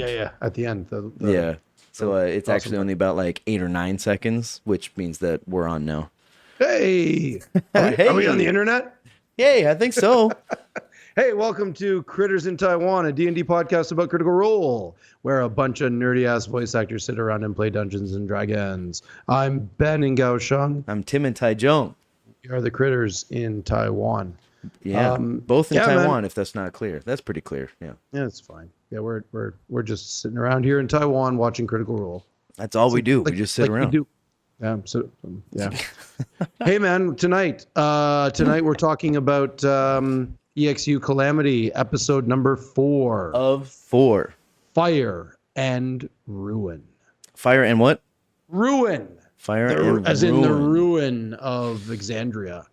end. Yeah. At the end. Yeah. So it's awesome actually only about like 8 or 9 seconds, which means that we're on now. Hey, are we on the internet? Yay, I think so. Hey, welcome to Critters in Taiwan, a D&D podcast about Critical Role, where a bunch of nerdy-ass voice actors sit around and play Dungeons and Dragons. I'm Ben in Kaohsiung. I'm Tim in Taiwan. We are the Critters in Taiwan. Yeah, both in yeah, Taiwan, man. if that's not clear. That's pretty clear, yeah. Yeah, it's fine. Yeah, we're just sitting around here in Taiwan watching Critical Role. That's all we do. We just sit around. Yeah, yeah. Hey, man, tonight we're talking about EXU Calamity, episode number 4. Of 4. Fire and Ruin. Fire and what? Ruin. Fire and as ruin. in the ruin of Exandria.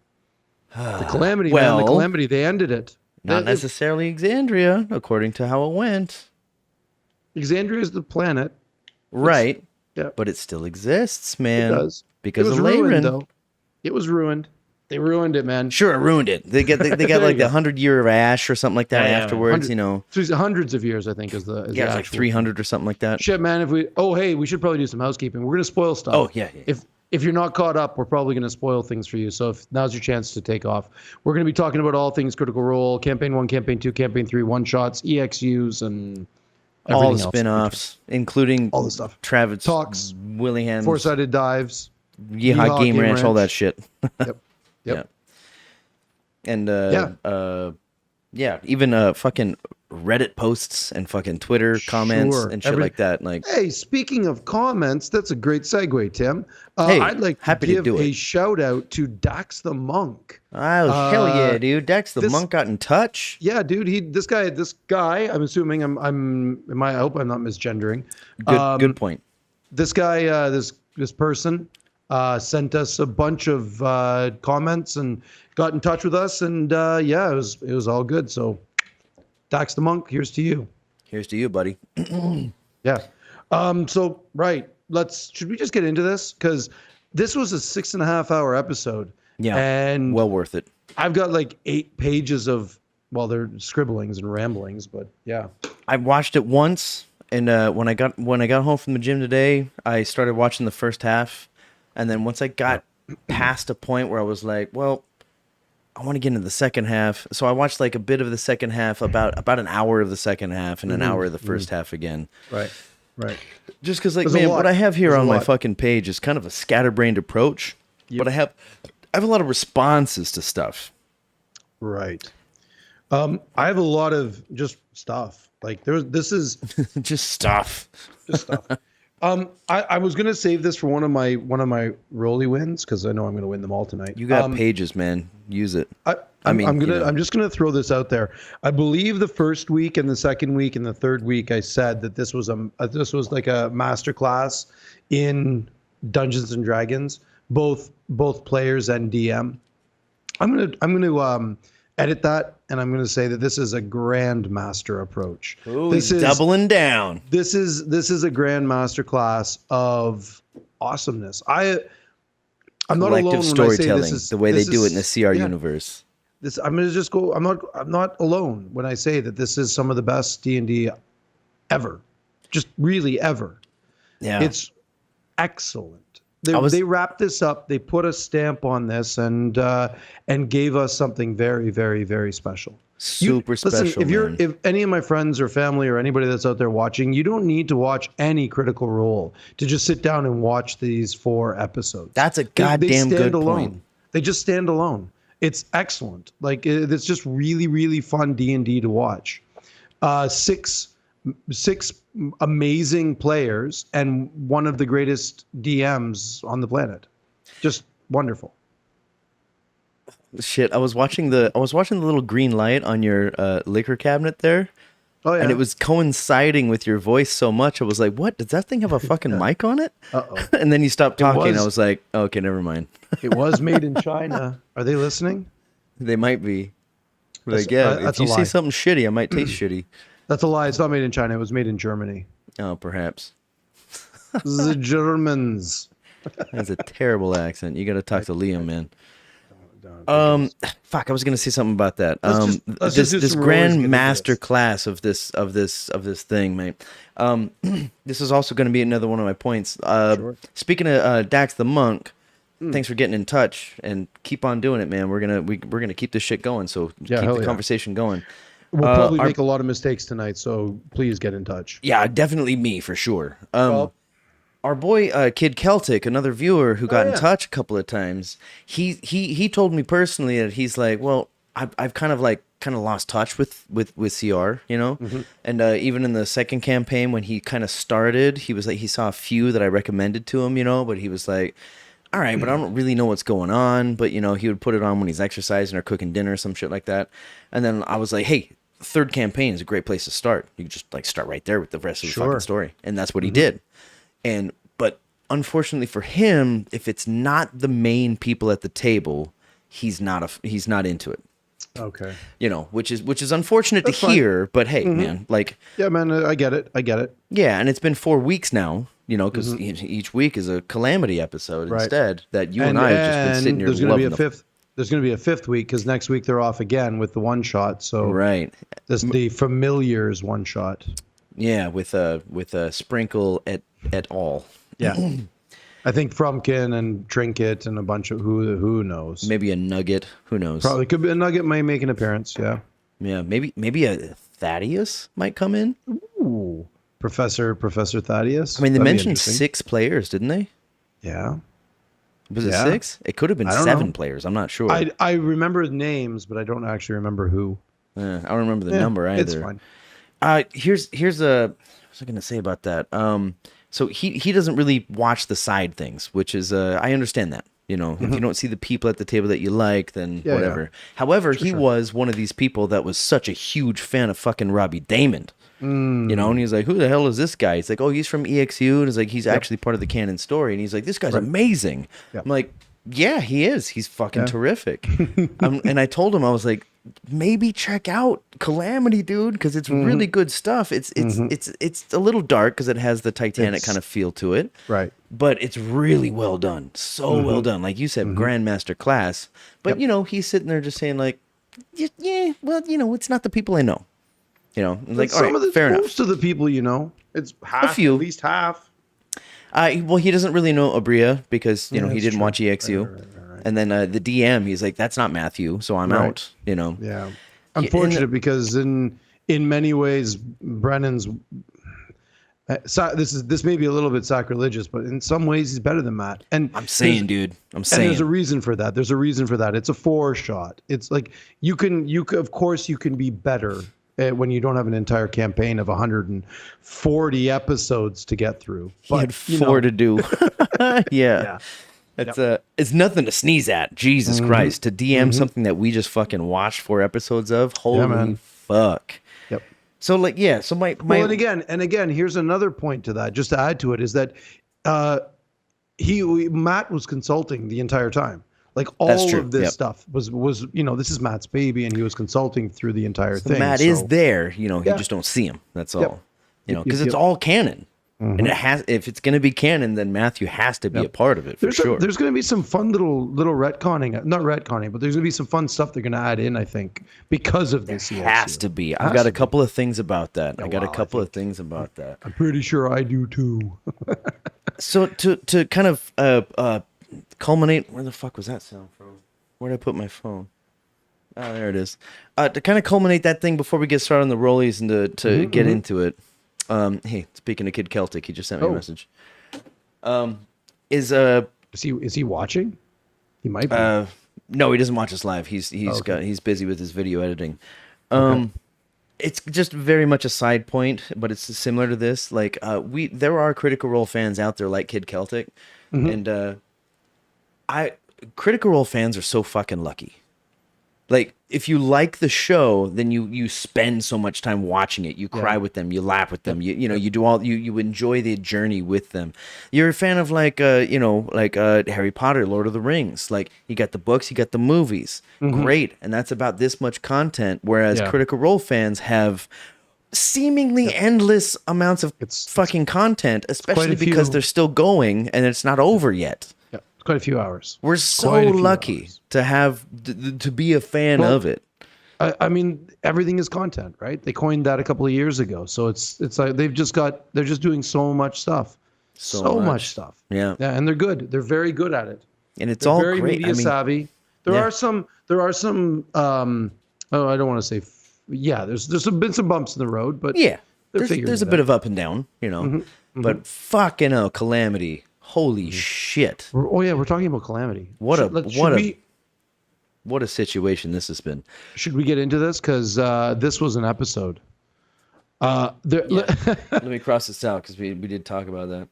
The Calamity, well, man, the Calamity, they ended it. Not necessarily Exandria, according to how it went. Exandria is the planet. Right. Yeah. But it still exists, man. It does. Because it was of ruined, Leyrin. though. It was ruined. They ruined it, man. Sure, it ruined it. They got like the 100-year of ash or something like that afterwards, you know. So it's hundreds of years, I think, is the Yeah, it's like 300 or something like that. Shit, man. We should probably do some housekeeping. We're gonna spoil stuff. Oh yeah. If you're not caught up, we're probably gonna spoil things for you. So now's your chance to take off. We're gonna be talking about all things Critical Role, Campaign 1, Campaign 2, Campaign 3, one-shots, EXUs, and all the spin-offs, including all the stuff. Travis Talks, Willingham, Four-Sided Dives, Yeehaw Game Ranch, all that shit. Yep. Yeah. And even fucking Reddit posts and fucking Twitter comments and shit like that. Like, hey, speaking of comments, that's a great segue, Tim. Hey, I'd like to happy to give do a it. shout out to Dax the Monk. oh hell yeah, dude! Dex the monk got in touch. Yeah, dude. This guy. I'm assuming I hope I'm not misgendering. Good point. This guy, this person, sent us a bunch of comments and got in touch with us, and yeah, it was all good. So, Dax the Monk, here's to you. Here's to you, buddy. Yeah. So right, should we just get into this? Because this was a 6.5-hour episode. Yeah. And well worth it. I've got like 8 pages of, well, they're scribblings and ramblings, but yeah. I watched it once, and when I got home from the gym today, I started watching the first half, and then once I got past a point where I was like, well, I want to get into the second half, so I watched like a bit of the second half, about an hour of the second half, and an hour of the first half again. Right. Just because, like, man, what I have here on my fucking page is kind of a scatterbrained approach, but I have a lot of responses to stuff. Right. I have a lot of just stuff. Like this is just stuff. Just stuff. I was gonna save this for one of my rolly wins because I know I'm gonna win them all tonight. You got pages, man. Use it. I'm just gonna throw this out there. I believe the first week and the second week and the third week I said that this was like a masterclass in Dungeons and Dragons, both players and DM. I'm gonna edit that, and I'm gonna say that this is a grandmaster approach. Ooh, this is doubling down. This is a grandmaster class of awesomeness. I'm not alone when I say this is the way they do it in the CR universe. I'm gonna just go. I'm not alone when I say that this is some of the best D&D ever, just really ever. Yeah, it's excellent. They wrapped this up. They put a stamp on this and gave us something very, very, very special. Super special. Listen, if any of my friends or family or anybody that's out there watching, you don't need to watch any Critical Role to just sit down and watch these 4 episodes. That's a goddamn good point. They just stand alone. It's excellent. Like it's just really, really fun D&D to watch. 6 amazing players and one of the greatest DMs on the planet. Just wonderful. Shit, I was watching the little green light on your liquor cabinet there. Oh yeah. And it was coinciding with your voice so much. I was like, "What? Does that thing have a fucking mic on it?" Uh-oh. And then you stopped talking. I was like, "Okay, never mind." It was made in China. Are they listening? They might be. Like, yeah, if you say something shitty, I might taste shitty. That's a lie. It's not made in China. It was made in Germany. Oh, perhaps. The Germans. That's a terrible accent. You got to talk to Liam, man. Ridiculous. Fuck, I was gonna say something about that. Let's just do This some rollers, grand get into master this. class of this thing, mate. This is also gonna be another one of my points. Sure. Speaking of Dax the monk, thanks for getting in touch and keep on doing it, man. We're gonna keep this shit going. So Yeah, keep hell the yeah. conversation going. We'll probably Our- make a lot of mistakes tonight, so please get in touch. yeah, definitely me for sure. Well, Our boy Kid Celtic, another viewer who got in yeah. touch a couple of times, he told me personally that he's like, well, I've kind of lost touch with CR, you know, and even in the second campaign when he kind of started, he was like he saw a few that I recommended to him, you know, but he was like, all right, but I don't really know what's going on, but you know, he would put it on when he's exercising or cooking dinner or some shit like that, and then I was like, hey. Third campaign is a great place to start. You can just like start right there with the rest of the fucking story, and that's what he did. But unfortunately for him, if it's not the main people at the table, he's not into it. okay. You know, which is unfortunate That's to fine. hear. But hey, man, like Yeah, man, I get it. I get it. yeah, and it's been 4 weeks now. You know, because each week is a Calamity episode Right. instead. That you and I have just been sitting here there's going to be loving a fifth. There's going to be a fifth week because next week they're off again with the one shot. So right. the Familiars one shot. Yeah, with a sprinkle at all. Yeah. I think Frumpkin and Trinket and a bunch of who knows. Maybe a nugget. Who knows? Probably could be a Nugget might make an appearance. Yeah. Yeah, maybe a Thaddeus might come in. Ooh. Professor Thaddeus. I mean, they That'd be mentioned interesting. 6 players, didn't they? Yeah. Was it Yeah. 6? It could have been I don't 7 know. pure. I'm not sure. I remember names, but I don't actually remember who. I don't remember the Yeah, number either. It's fine. Here's a. What was I gonna say about that? So he doesn't really watch the side things, which is I understand that. You know, if you don't see the people at the table that you like, then Yeah, whatever. yeah. However, he was one of these people that was such a huge fan of fucking Robbie Damon. You know, and he's like, who the hell is this guy? He's like, oh, he's from EXU. And he's like, he's actually part of the canon story. And he's like, this guy's amazing. Yep. I'm like, yeah, he is. He's fucking terrific. And I told him, I was like, maybe check out Calamity, dude, because it's really good stuff. It's a little dark because it has the Titanic kind of feel to it. Right. But it's really well done. So well done. Like you said, Grandmaster class. But, you know, he's sitting there just saying like, yeah, well, you know, it's not the people I know. You know, like, all right, fair enough. Most of the people, you know, it's half, few. at least half. Well, he doesn't really know Abria because, you know, he that's didn't true. watch EXU. Right. And then the DM, he's like, that's not Matthew, so I'm Right. out, you know. Yeah. Unfortunate because in many ways, Brennan's. This may be a little bit sacrilegious, but in some ways he's better than Matt. And I'm saying, dude. I'm and saying. there's a reason for that. There's a reason for that. It's a 4 shot. It's like you can of course you can be better when you don't have an entire campaign of 140 episodes to get through. He had 4 to do. Yeah. Yeah. It's nothing to sneeze at. Jesus Christ. To DM something that we just fucking watched 4 episodes of. Holy man. fuck. Yep. So like, yeah. So my Well, and again, here's another point to that. Just to add to it, is that Matt was consulting the entire time. Like all true. of this Yep. stuff was this is Matt's baby, and he was consulting through the entire thing. Matt is there, you know, you Yeah. just don't see him. That's all. Yep. You know, Yep, because yep, it's yep. all canon. And it has, if it's going to be canon, then Matthew has to be a part of it for sure. There's going to be some fun little retconning, not retconning, but there's going to be some fun stuff they're going to add in, I think, because of this. Has to be. I've got a couple of things about that. I got a wow, I couple of things about that. I'm pretty sure I do too. So to kind of culminate, where the fuck was that sound from? Where did I put my phone? Oh, there it is. To kind of culminate that thing before we get started on the rollies and to get into it. Hey, speaking of Kid Celtic, he just sent me a message. Is he watching? He might be. No, he doesn't watch us live. He's busy with his video editing. It's just very much a side point, but it's similar to this. Like there are Critical Role fans out there like Kid Celtic, and Critical Role fans are so fucking lucky. Like, if you like the show, then you spend so much time watching it. You cry with them, you laugh with them. You know, you do all you enjoy the journey with them. You're a fan of Harry Potter, Lord of the Rings. Like, you got the books, you got the movies. Great. And that's about this much content. Whereas Critical Role fans have seemingly endless amounts of fucking content, especially because they're still going and it's not over yet. Yeah. quite a few hours. We're so Quite a few lucky hours. to have to be a fan of it. I mean, everything is content, right? They coined that a couple of years ago. So it's like they're just doing so much stuff. So much stuff. Yeah. And they're good. They're very good at it. And it's They're all very great. media savvy. There yeah. are some I don't want to say there's been some bumps in the road, but yeah. there's a bit of up and down, you know. But fucking hell, Calamity. Holy shit. Oh yeah, we're talking about Calamity. What a situation this has been. Should we get into this? Because this was an episode. Let me cross this out because we did talk about that.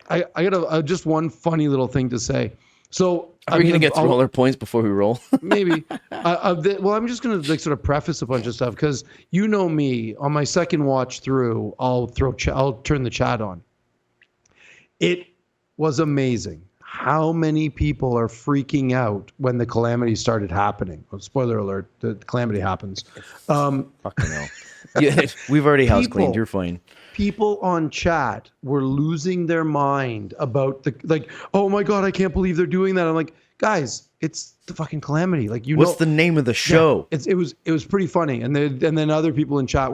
I got just one funny little thing to say. So are we gonna get through all our points before we roll? Maybe. Well, I'm just gonna like sort of preface a bunch of stuff because you know me. On my second watch through, I'll turn the chat on. It was amazing how many people are freaking out when the Calamity started happening. Well, spoiler alert: the Calamity happens. Fucking hell. Yeah, we've already house cleaned. You're fine. People on chat were losing their mind about oh my God, I can't believe they're doing that. I'm like, guys, it's the fucking Calamity. Like, what's the name of the show? Yeah, it was pretty funny. And then other people in chat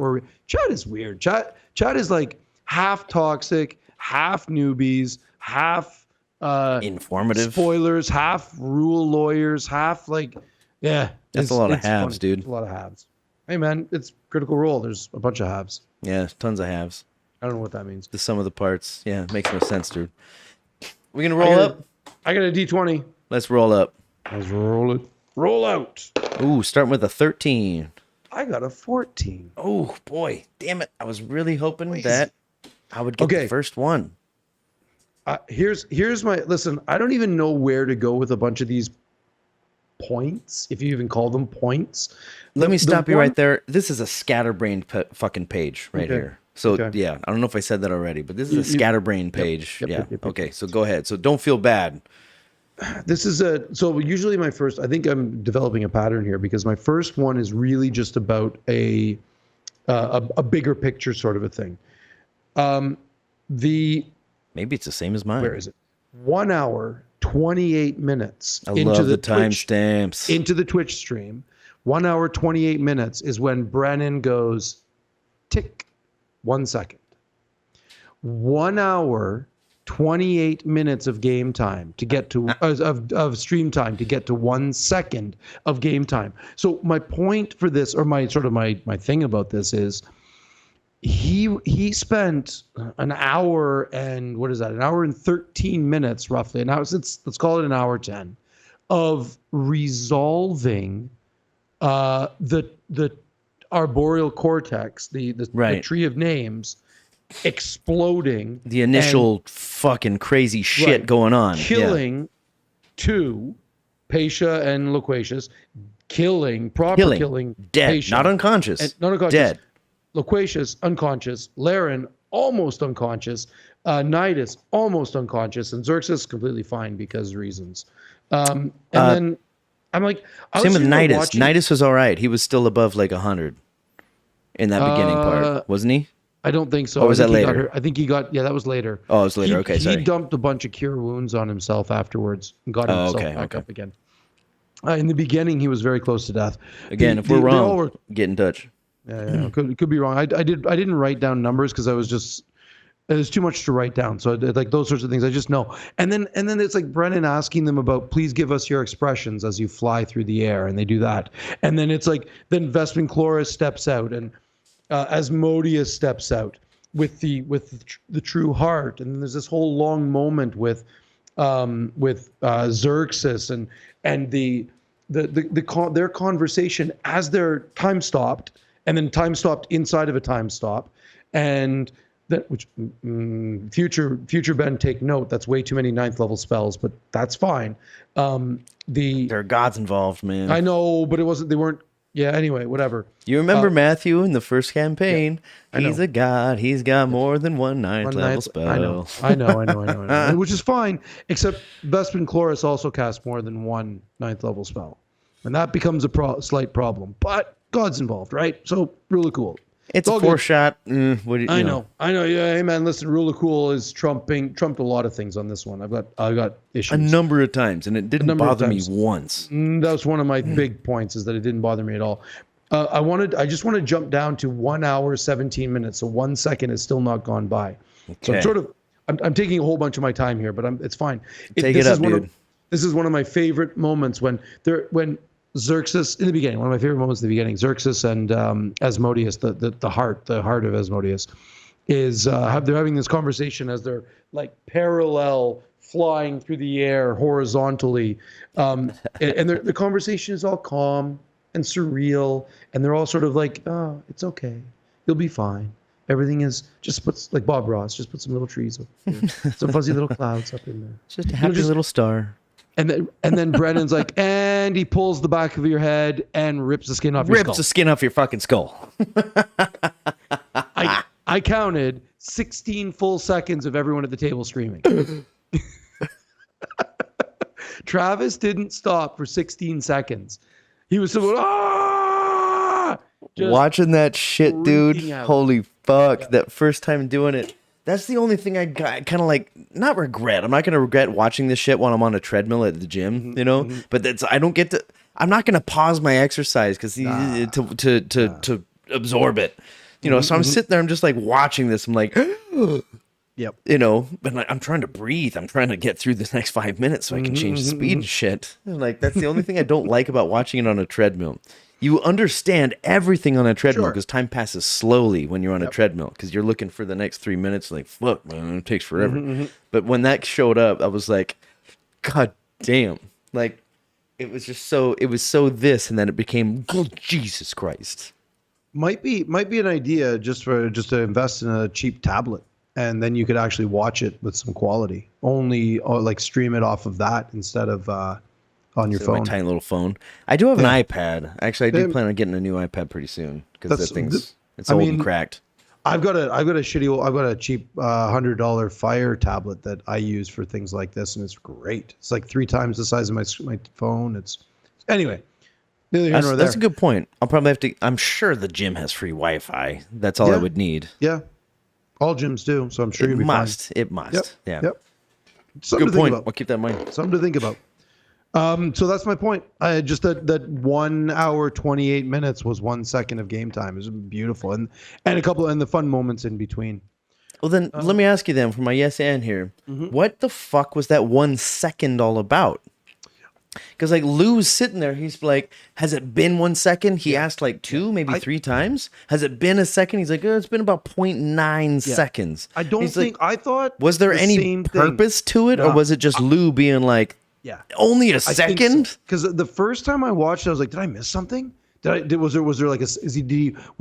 chat is weird. Chat is like half toxic, half newbies, half informative spoilers, half rule lawyers, half that's a lot of halves, funny. Dude. It's a lot of halves. Hey man, it's Critical Role. There's a bunch of halves. Yeah, tons of halves. I don't know what that means. The sum of the parts. Yeah, makes no sense, dude. We gonna roll up? I got a D20. Let's roll up. Let's roll it. Roll out. Ooh, starting with a 13. I got a 14. Oh boy, damn it! I was really hoping that I would get the first one. Here's my listen. I don't even know where to go with a bunch of these points, if you even call them points. Let me stop you right there. This is a scatterbrained fucking page right here. So yeah, I don't know if I said that already, but this is a scatterbrained page. Yep. Okay, so go ahead. So don't feel bad. This is so usually my first. I think I'm developing a pattern here because my first one is really just about a bigger picture sort of a thing. Maybe it's the same as mine. Where is it? 1 hour, 28 minutes. I love the timestamps. Into the Twitch stream. 1 hour, 28 minutes is when Brennan goes, tick, 1 second. 1 hour, 28 minutes of game time to get to, of stream time to get to 1 second of game time. So my point for this, or my thing about this is, he spent an hour and an hour and 13 minutes roughly. Now let's call it an hour 10 of resolving the arboreal cortex, the tree of names exploding, the initial fucking crazy shit going on, killing two, Paisha and Loquacious, killing dead, Paisha, not unconscious, dead. Loquacious, unconscious. Laren, almost unconscious. Nidus, almost unconscious. And Xerxes, completely fine because reasons. And then I'm like... Same with Nidus. Nidus was all right. He was still above like 100 in that beginning part, wasn't he? I don't think so. Or was that later? I think he got... Yeah, that was later. Oh, it was later. Okay, sorry. He dumped a bunch of cure wounds on himself afterwards and got himself back up again. In the beginning, he was very close to death. Again, if we're wrong, get in touch. Yeah, could be wrong. I didn't write down numbers because it was too much to write down. So like those sorts of things, I just know. And then it's like Brennan asking them about, please give us your expressions as you fly through the air, and they do that. And then it's like then Vespin Chloris steps out, and Asmodeus steps out with the true heart, and there's this whole long moment with Xerxes and their conversation as they're time stopped. And then time stopped inside of a time stop, and that future Ben, take note. That's way too many 9th level spells, but that's fine. There are gods involved, man. I know, but it wasn't. They weren't. Yeah. Anyway, whatever. You remember Matthew in the first campaign? Yeah, he's a god. He's got more than one 9th level spell. I know. Which is fine, except Vespin Chloris also casts more than one 9th level spell, and that becomes a slight problem. But God's involved, right? So really cool. It's a all good. 4-shot. What do I you know. Yeah, hey man, listen, rule of cool is trumped a lot of things on this one. I've got A issues number of times, and it a didn't number of bother me times. once. That was one of my big points, is that it didn't bother me at all. I just want to jump down to 1 hour 17 minutes. So 1 second has still not gone by. So Okay. I'm taking a whole bunch of my time here, but it's fine. Take This it is up, dude. This is one of my favorite moments when Xerxes, in the beginning, one of my favorite moments in the beginning, Xerxes and Asmodeus, the heart of Asmodeus, is they're having this conversation as they're like parallel flying through the air horizontally, and the conversation is all calm and surreal, and they're all sort of like, oh, it's okay, you'll be fine. Everything is just like Bob Ross, just put some little trees up here, some fuzzy little clouds up in there. Just a happy little star. And then Brennan's like, and he pulls the back of your head and rips the skin off your skull. Rips the skin off your fucking skull. I counted 16 full seconds of everyone at the table screaming. Travis didn't stop for 16 seconds. He was so watching that shit, dude. out. Holy fuck! Yeah. That first time doing it. That's the only thing I kind of like, not regret. I'm not going to regret watching this shit while I'm on a treadmill at the gym, you know? But I don't get to, I'm not going to pause my exercise because to absorb it, you know? So I'm sitting there, I'm just like watching this. I'm like, yep. You know, but like, I'm trying to breathe. I'm trying to get through the next 5 minutes so I can change the speed and shit. And like, that's the only thing I don't like about watching it on a treadmill. You understand everything on a treadmill because time passes slowly when you're on a treadmill because you're looking for the next 3 minutes. Like, fuck, man, it takes forever. But when that showed up, I was like, God damn. Like, it was so this, and then it became, oh, Jesus Christ. Might be an idea just to invest in a cheap tablet, and then you could actually watch it with some quality. Only like stream it off of that instead of on your phone. My tiny little phone. I do have an iPad. Actually, I do plan on getting a new iPad pretty soon because that thing's old and cracked. I've got a cheap $100 Fire tablet that I use for things like this, and it's great. It's like 3 times the size of my phone. Anyway. That's a good point. I'll probably have to. I'm sure the gym has free Wi-Fi. That's all I would need. Yeah, all gyms do. So I'm sure you'll be fine. It must. Yep. Yeah. Yep. Good point. I'll keep that in mind. Something to think about. So that's my point. Just that 1 hour 28 minutes was 1 second of game time. It was beautiful, and the fun moments in between. Well, then let me ask you then for my yes and here, what the fuck was that 1 second all about? Because like Lou's sitting there, he's like, "Has it been 1 second?" He asked like 2, maybe 3 times. Has it been a second? He's like, "Oh, it's been about 0.9 seconds." I don't think I thought. Was there any purpose to it, or was it just Lou being like, "Yeah, only a second"? Because the first time I watched it, I was like, "Did I miss something? Was there like was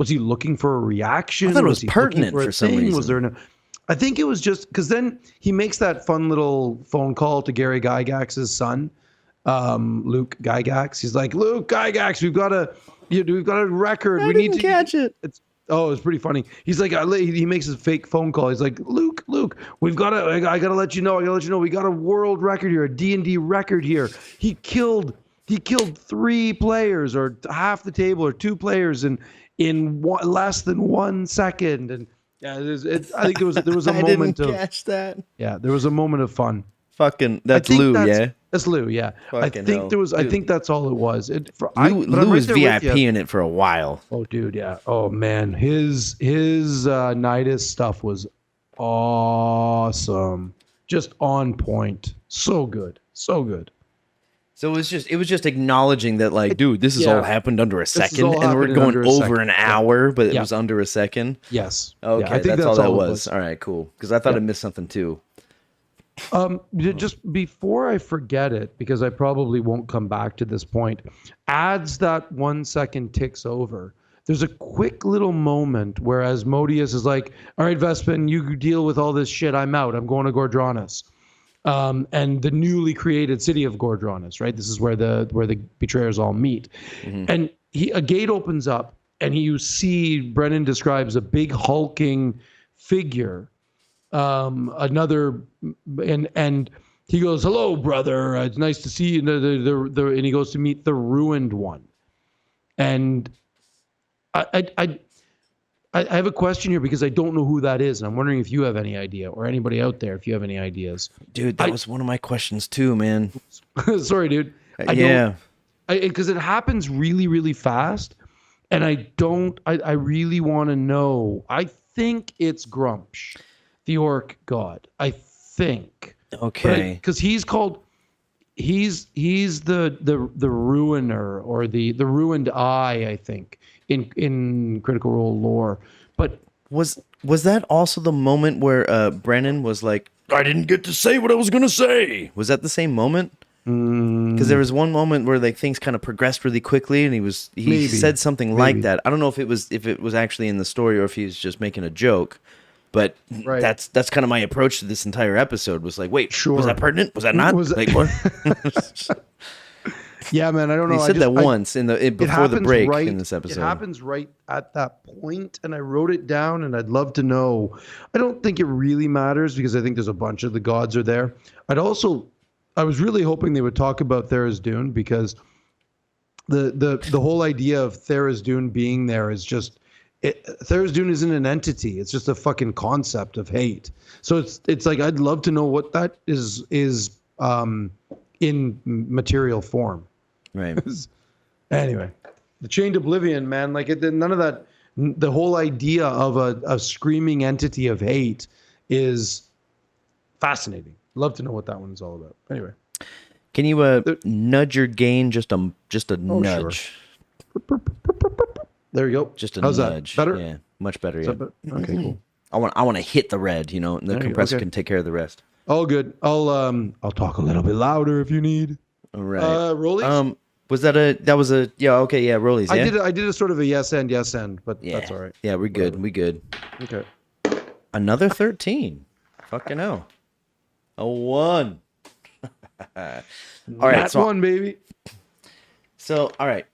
he looking for a reaction? I thought it was pertinent for some reason. Was there I think it was just because then he makes that fun little phone call to Gary Gygax's son. Luke Gygax. He's like, Luke Gygax, we've got a record. We need to catch it. It's pretty funny. He's like, he makes his fake phone call. He's like, Luke, I gotta let you know, we got a world record here, a D&D record here. He killed 3 players, or half the table, or 2 players in less than 1 second. And yeah, I think there was a moment of catch that. Yeah, there was a moment of fun. Fucking, that's Lou, yeah. That's Lou, yeah. Fucking I think hell. there was. Dude. I think that's all it was. Lou was VIP in it for a while. Oh, dude, yeah. Oh man, his Nidus stuff was awesome, just on point. So good. So it was just acknowledging that, like, dude, this has all happened under a second, and we're going over an hour, but it was under a second. Yes. Okay, I think that's all that was. All right, cool. Because I thought I missed something too. Just before I forget it, because I probably won't come back to this point, as that 1 second ticks over, there's a quick little moment where Asmodeus is like, all right, Vespin, you deal with all this shit. I'm out. I'm going to Gordranus. And the newly created city of Gordranus, right? This is where the betrayers all meet. And a gate opens up, and you see, Brennan describes a big hulking figure. And he goes, hello, brother. It's nice to see you. And he goes to meet the ruined one. And I have a question here because I don't know who that is, and I'm wondering if you have any idea, or anybody out there if you have any ideas. Dude, that was one of my questions too, man. Sorry, dude. I don't. Yeah. Because it happens really, really fast, and I don't. I really want to know. I think it's Grumpsh, the orc god. I think. Okay. Because he's called. He's the ruiner or the ruined eye. I think in Critical Role lore, but Was that also the moment where Brennan was like, I didn't get to say what I was gonna say? Was that the same moment? Because there was one moment where like things kind of progressed really quickly, and he Maybe. said something like that. I don't know if it was actually in the story or if he was just making a joke. But Right. that's kind of my approach to this entire episode. Was like, wait, Sure. was that pertinent? Was that not? Was like what? Yeah, man. I don't know. He said that once before the break in this It episode. happens right at that point, and I wrote it down, and I'd love to know. I don't think it really matters because I think there's a bunch of the gods are there. I was really hoping they would talk about Tharizdun because the whole idea of Tharizdun being there is just Tharizdun isn't an entity. It's just a fucking concept of hate. So it's like I'd love to know what that is in material form. Right. Anyway, the Chained Oblivion, man, like none of that. The whole idea of a screaming entity of hate is fascinating. Love to know what that one's all about. Anyway, Can you nudge your gain just a nudge? Sure. There you go. Just a How's nudge. that? Better? Yeah, much better. Is Yeah. that better? Okay, cool. I want to hit the red, and the There you go. compressor Okay. can take care of the rest. All good. I'll talk a little bit louder if you need. All right. Rollies? Was that okay, yeah, rollies, yeah. I did a sort of a yes and, but Yeah. that's all right. Yeah, we're good. Whatever. We good. Okay. Another 13. Fucking hell. A 1. All right, That one, baby. So, all right.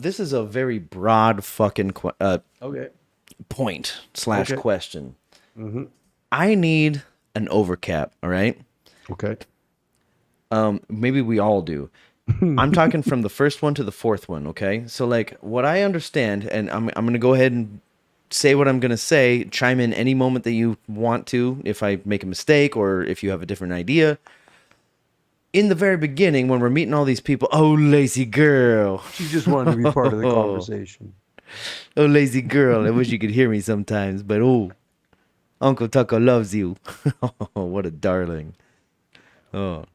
This is a very broad fucking Okay. point / Okay. question. I need an overcap, all right? Okay. Maybe we all do. I'm talking from the first one to the fourth one, okay? So, like, what I understand, and I'm going to go ahead and say what I'm going to say, chime in any moment that you want to, if I make a mistake or if you have a different idea. In the very beginning, when we're meeting all these people, oh, lazy girl. She just wanted to be part of the conversation. Oh, lazy girl. I wish you could hear me sometimes, but oh, Uncle Tucker loves you. Oh, what a darling. Oh.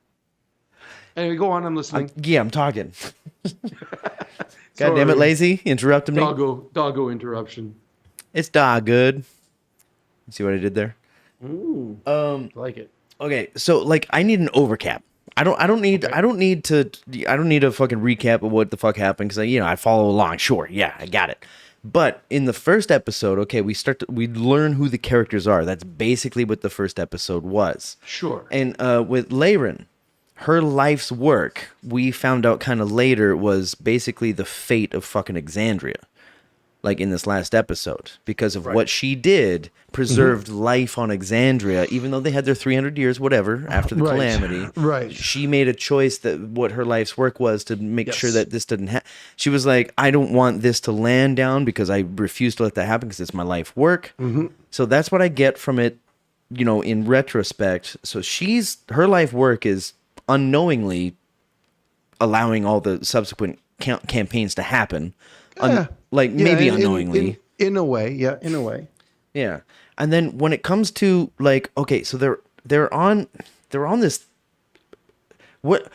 Anyway, go on. I'm listening. Yeah, I'm talking. God damn it, lazy. Interrupting me. Doggo interruption. It's good. See what I did there? Like it. Okay, so like I need an overcap. I don't need a fucking recap of what the fuck happened because I follow along. Sure, yeah, I got it. But in the first episode, okay, we learn who the characters are. That's basically what the first episode was. Sure. And with Leyren, her life's work, we found out kind of later, was basically the fate of fucking Exandria. Like in this last episode, because of what she did, preserved life on Exandria, even though they had their 300 years, whatever, after the Calamity. Right. She made a choice that what her life's work was to make sure that this didn't happen. She was like, I don't want this to land down because I refuse to let that happen because it's my life work. So that's what I get from it, in retrospect. So her life work is unknowingly allowing all the subsequent campaigns to happen. Maybe unknowingly. In a way, yeah, in a way. Yeah. And then when it comes to like, okay, so they're on this what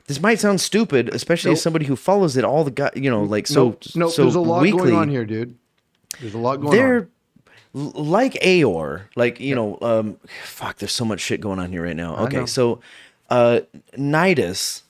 this might sound stupid, especially as somebody who follows it all the guy, so there's a lot weekly, going on here, dude. There's a lot going on. They're like Aor, fuck, there's so much shit going on here right now. Okay, so Nidus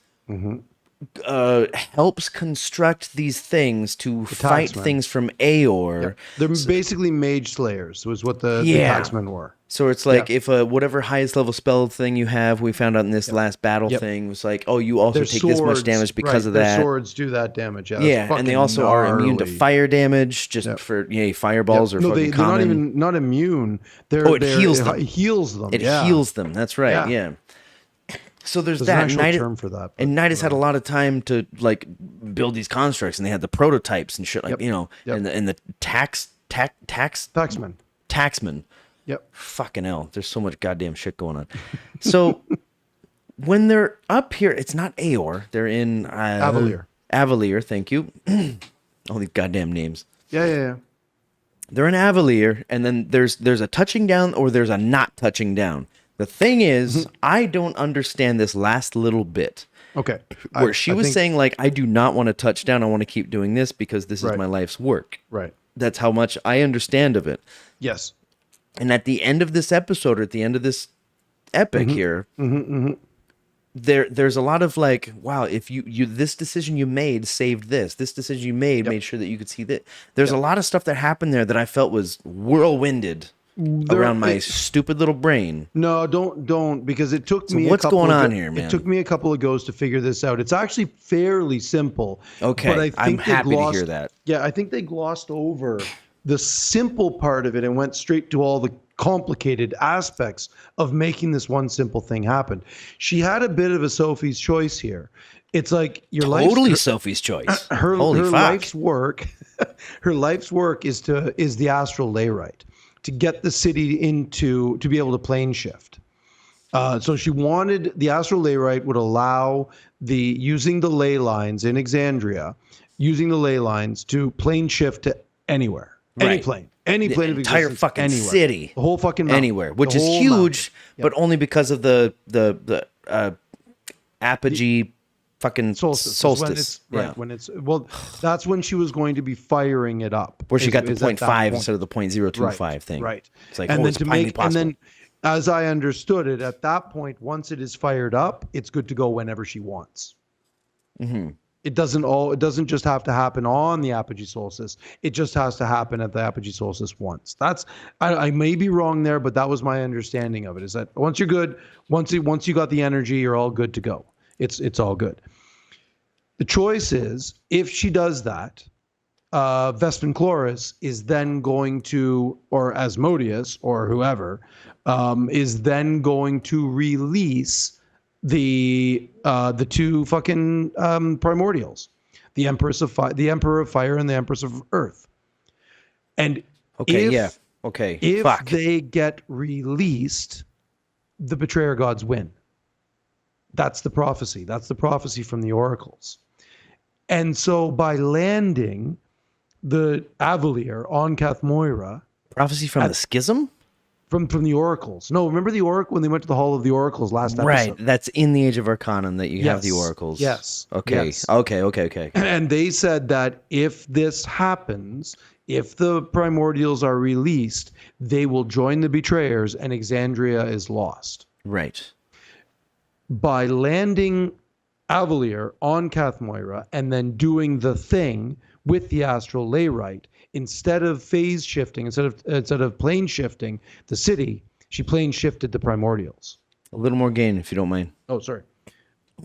helps construct these things to fight things from Aor. They're basically mage slayers, was what the taxmen were. So it's like if whatever highest level spell thing you have, we found out in this last battle thing, was like, oh, you also take this much damage because of that. Their swords do that damage. Yeah, and they also are immune to fire damage, just for fireballs are fucking common. They're not immune. It heals them. It heals them. It heals them. That's right. Yeah. So there's There's an that. actual Nidus, term for that. and Nidus had a lot of time to like build these constructs, and they had the prototypes and shit, like Yep. you know, Yep. and the Taxman. taxman. Yep. Fucking hell, there's so much goddamn shit going on. So when they're up here, it's not Aor. They're in Avalier. Avalier, thank you. All these goddamn names. Yeah. They're in Avalier, and then there's a touching down or there's a not touching down. The thing is, I don't understand this last little bit. Okay. Where she was saying, like, I do not want to touch down. I want to keep doing this because this is Right. my life's work. Right. That's how much I understand of it. Yes. And at the end of this episode, or at the end of this epic here, there's a lot of like, wow, if you this decision you made saved this. This decision you made sure that you could see that. There's a lot of stuff that happened there that I felt was whirlwinded around my stupid little brain. No, don't, because it took me. What's going on here, man? It took me a couple of goes to figure this out. It's actually fairly simple. Okay, but I think I'm happy to hear that. Yeah, I think they glossed over the simple part of it and went straight to all the complicated aspects of making this one simple thing happen. She had a bit of a Sophie's choice here. It's like your Totally Sophie's choice. Her Holy fuck. life's work. Her life's work is the astral layrite, to get the city to be able to plane shift. So she wanted the astral layrite would allow using the ley lines in Exandria, using the ley lines to plane shift to anywhere, any plane The of entire existence, fucking anywhere. city, the whole fucking mountain, anywhere, which the is whole huge, mountain. but only because of the apogee fucking solstice. When it's that's when she was going to be firing it up, Where she got the is at that 0.5 point. instead of the 0.025 thing. Right. It's like, and oh, then it's to highly make, possible. and then, as I understood it, at that point, once it is fired up, it's good to go whenever she wants. Mm-hmm. It doesn't just have to happen on the apogee solstice. It just has to happen at the apogee solstice once. I may be wrong there, but that was my understanding of it. Is that once you're good, once you got the energy, you're all good to go. It's all good. The choice is, if she does that, Vespin Chloris is then going to, or Asmodeus or whoever, is then going to release the two fucking primordials, the Emperor of Fire and the Empress of Earth. And if they get released, the Betrayer gods win. That's the prophecy. That's the prophecy from the oracles. And so by landing the Avalier on Cathmoira, prophecy from the schism? From the oracles. No, remember the oracle when they went to the Hall of the Oracles last episode? Right. That's in the Age of Arcanum that you have the oracles. Yes. Okay. Yes. Okay. And they said that if this happens, if the primordials are released, they will join the betrayers and Exandria is lost. Right. By landing Avalier on Cathmoira and then doing the thing with the astral layrite, instead of phase shifting, instead of plane shifting the city, she plane shifted the primordials. A little more gain, if you don't mind. Oh, sorry.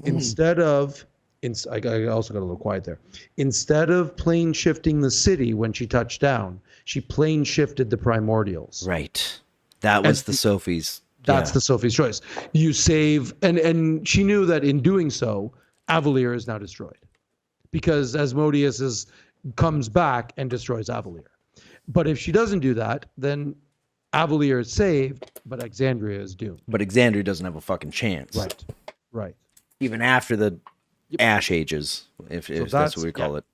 Instead of, I also got a little quiet there. Instead of plane shifting the city when she touched down, she plane shifted the primordials. Right. That was the Sophie's. That's the Sophie's choice. You save, and she knew that in doing so, Avalier is now destroyed, because Asmodeus comes back and destroys Avalier. But if she doesn't do that, then Avalier is saved, but Exandria is doomed. But Exandria doesn't have a fucking chance. Right. Even after the Ash Ages, if that's what we call it.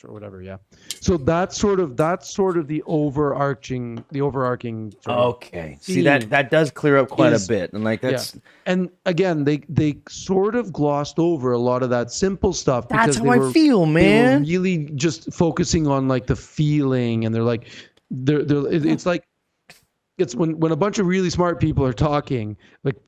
Or whatever, yeah. So that's sort of the overarching Okay. See, that does clear up quite a bit. And like that's and again, they sort of glossed over a lot of that simple stuff that's because how I feel, man. They were really just focusing on like the feeling, and it's like it's when a bunch of really smart people are talking,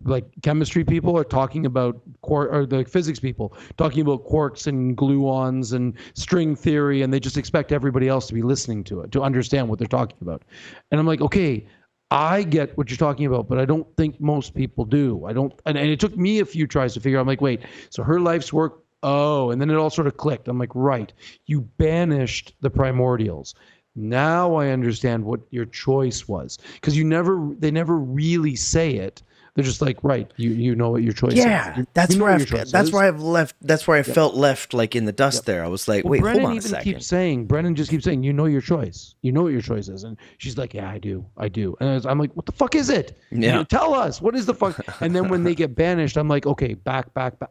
like chemistry people are talking about or the physics people talking about quarks and gluons and string theory, and they just expect everybody else to be listening to it to understand what they're talking about. And I'm like, okay, I get what you're talking about, but I don't think most people do. I don't, and it took me a few tries to figure out. I'm like, wait, so her life's work. Oh, and then it all sort of clicked. I'm like, right, you banished the primordials. Now I understand what your choice was, because they never really say it, They're just like, right, you know what your choice Yeah, is. that's You know where what your choice that's is. where I've left. That's where I felt left, like in the dust. Yep. There, I was like, Well, wait, hold Brennan on a even keeps second. saying, Brennan just keeps saying, you know your choice. You know what your choice is. And she's like, yeah, I do. And I'm like, what the fuck is it? Yeah, Tell us, what is the fuck? And then when they get banished, I'm like, okay, back.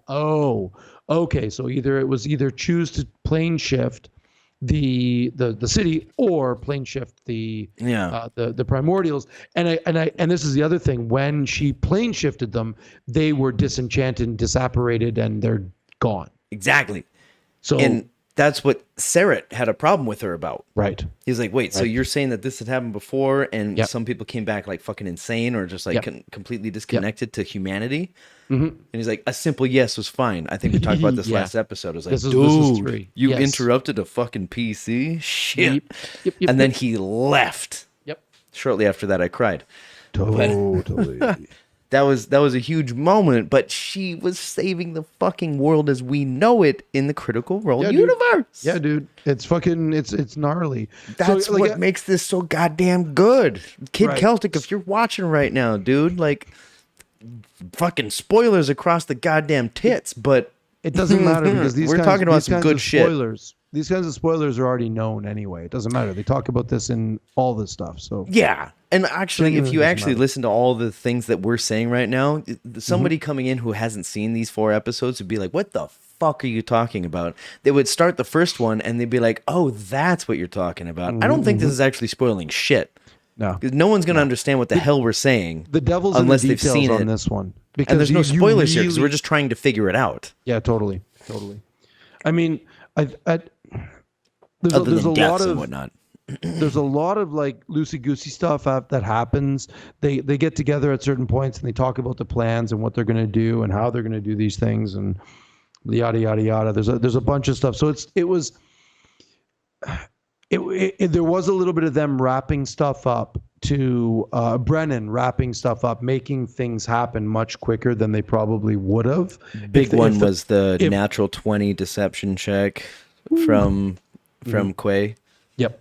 Oh, okay. So it was either choose to plane shift the city or plane shift yeah, the primordials. And this is the other thing. When she plane shifted them, they were disenchanted, disapparated, and they're gone. exactly. So And that's what Sarah had a problem with her about. right. He's like, wait, so you're saying that this had happened before, and Yep. some people came back like fucking insane or just like Yep. completely disconnected to humanity? Mm-hmm. And he's like, a simple yes was fine. I think we talked about this Yeah. last episode. I was like, This is dude, 3. you Yes. interrupted a fucking PC? Shit. Yep. And then he left. Yep. Shortly after that, I cried. Totally. That was a huge moment, but she was saving the fucking world as we know it in the Critical Role Yeah, dude. universe. Yeah, dude. It's fucking it's gnarly. That's So, like, what makes this so goddamn good. Kid Right. Celtic, if you're watching right now, dude, like fucking spoilers across the goddamn tits, but it doesn't matter because We're talking about some good shit. spoilers. These kinds of spoilers are already known anyway. It doesn't matter. They talk about this in all this stuff. So yeah. And actually, if Genuinely you doesn't actually matter. listen to all the things that we're saying right now, Mm-hmm. somebody coming in who hasn't seen these 4 episodes would be like, what the fuck are you talking about? They would start the first one and they'd be like, oh, that's what you're talking about. I don't think Mm-hmm. this is actually spoiling shit. no, 'Cause no one's going to understand what the hell we're saying. the devil's unless in the they've details seen on it. this one. And there's no you spoilers here because really- we're just trying to figure it out. Yeah, totally. I mean, there's Other a than lot deaths and of whatnot. there's a lot of like loosey goosey stuff that happens. They get together at certain points and they talk about the plans and what they're going to do and how they're going to do these things and yada yada yada. There's a bunch of stuff. So there was a little bit of them wrapping stuff up to Brennan wrapping stuff up, making things happen much quicker than they probably would have. Big one was the natural 20 deception check from Quay. Yep.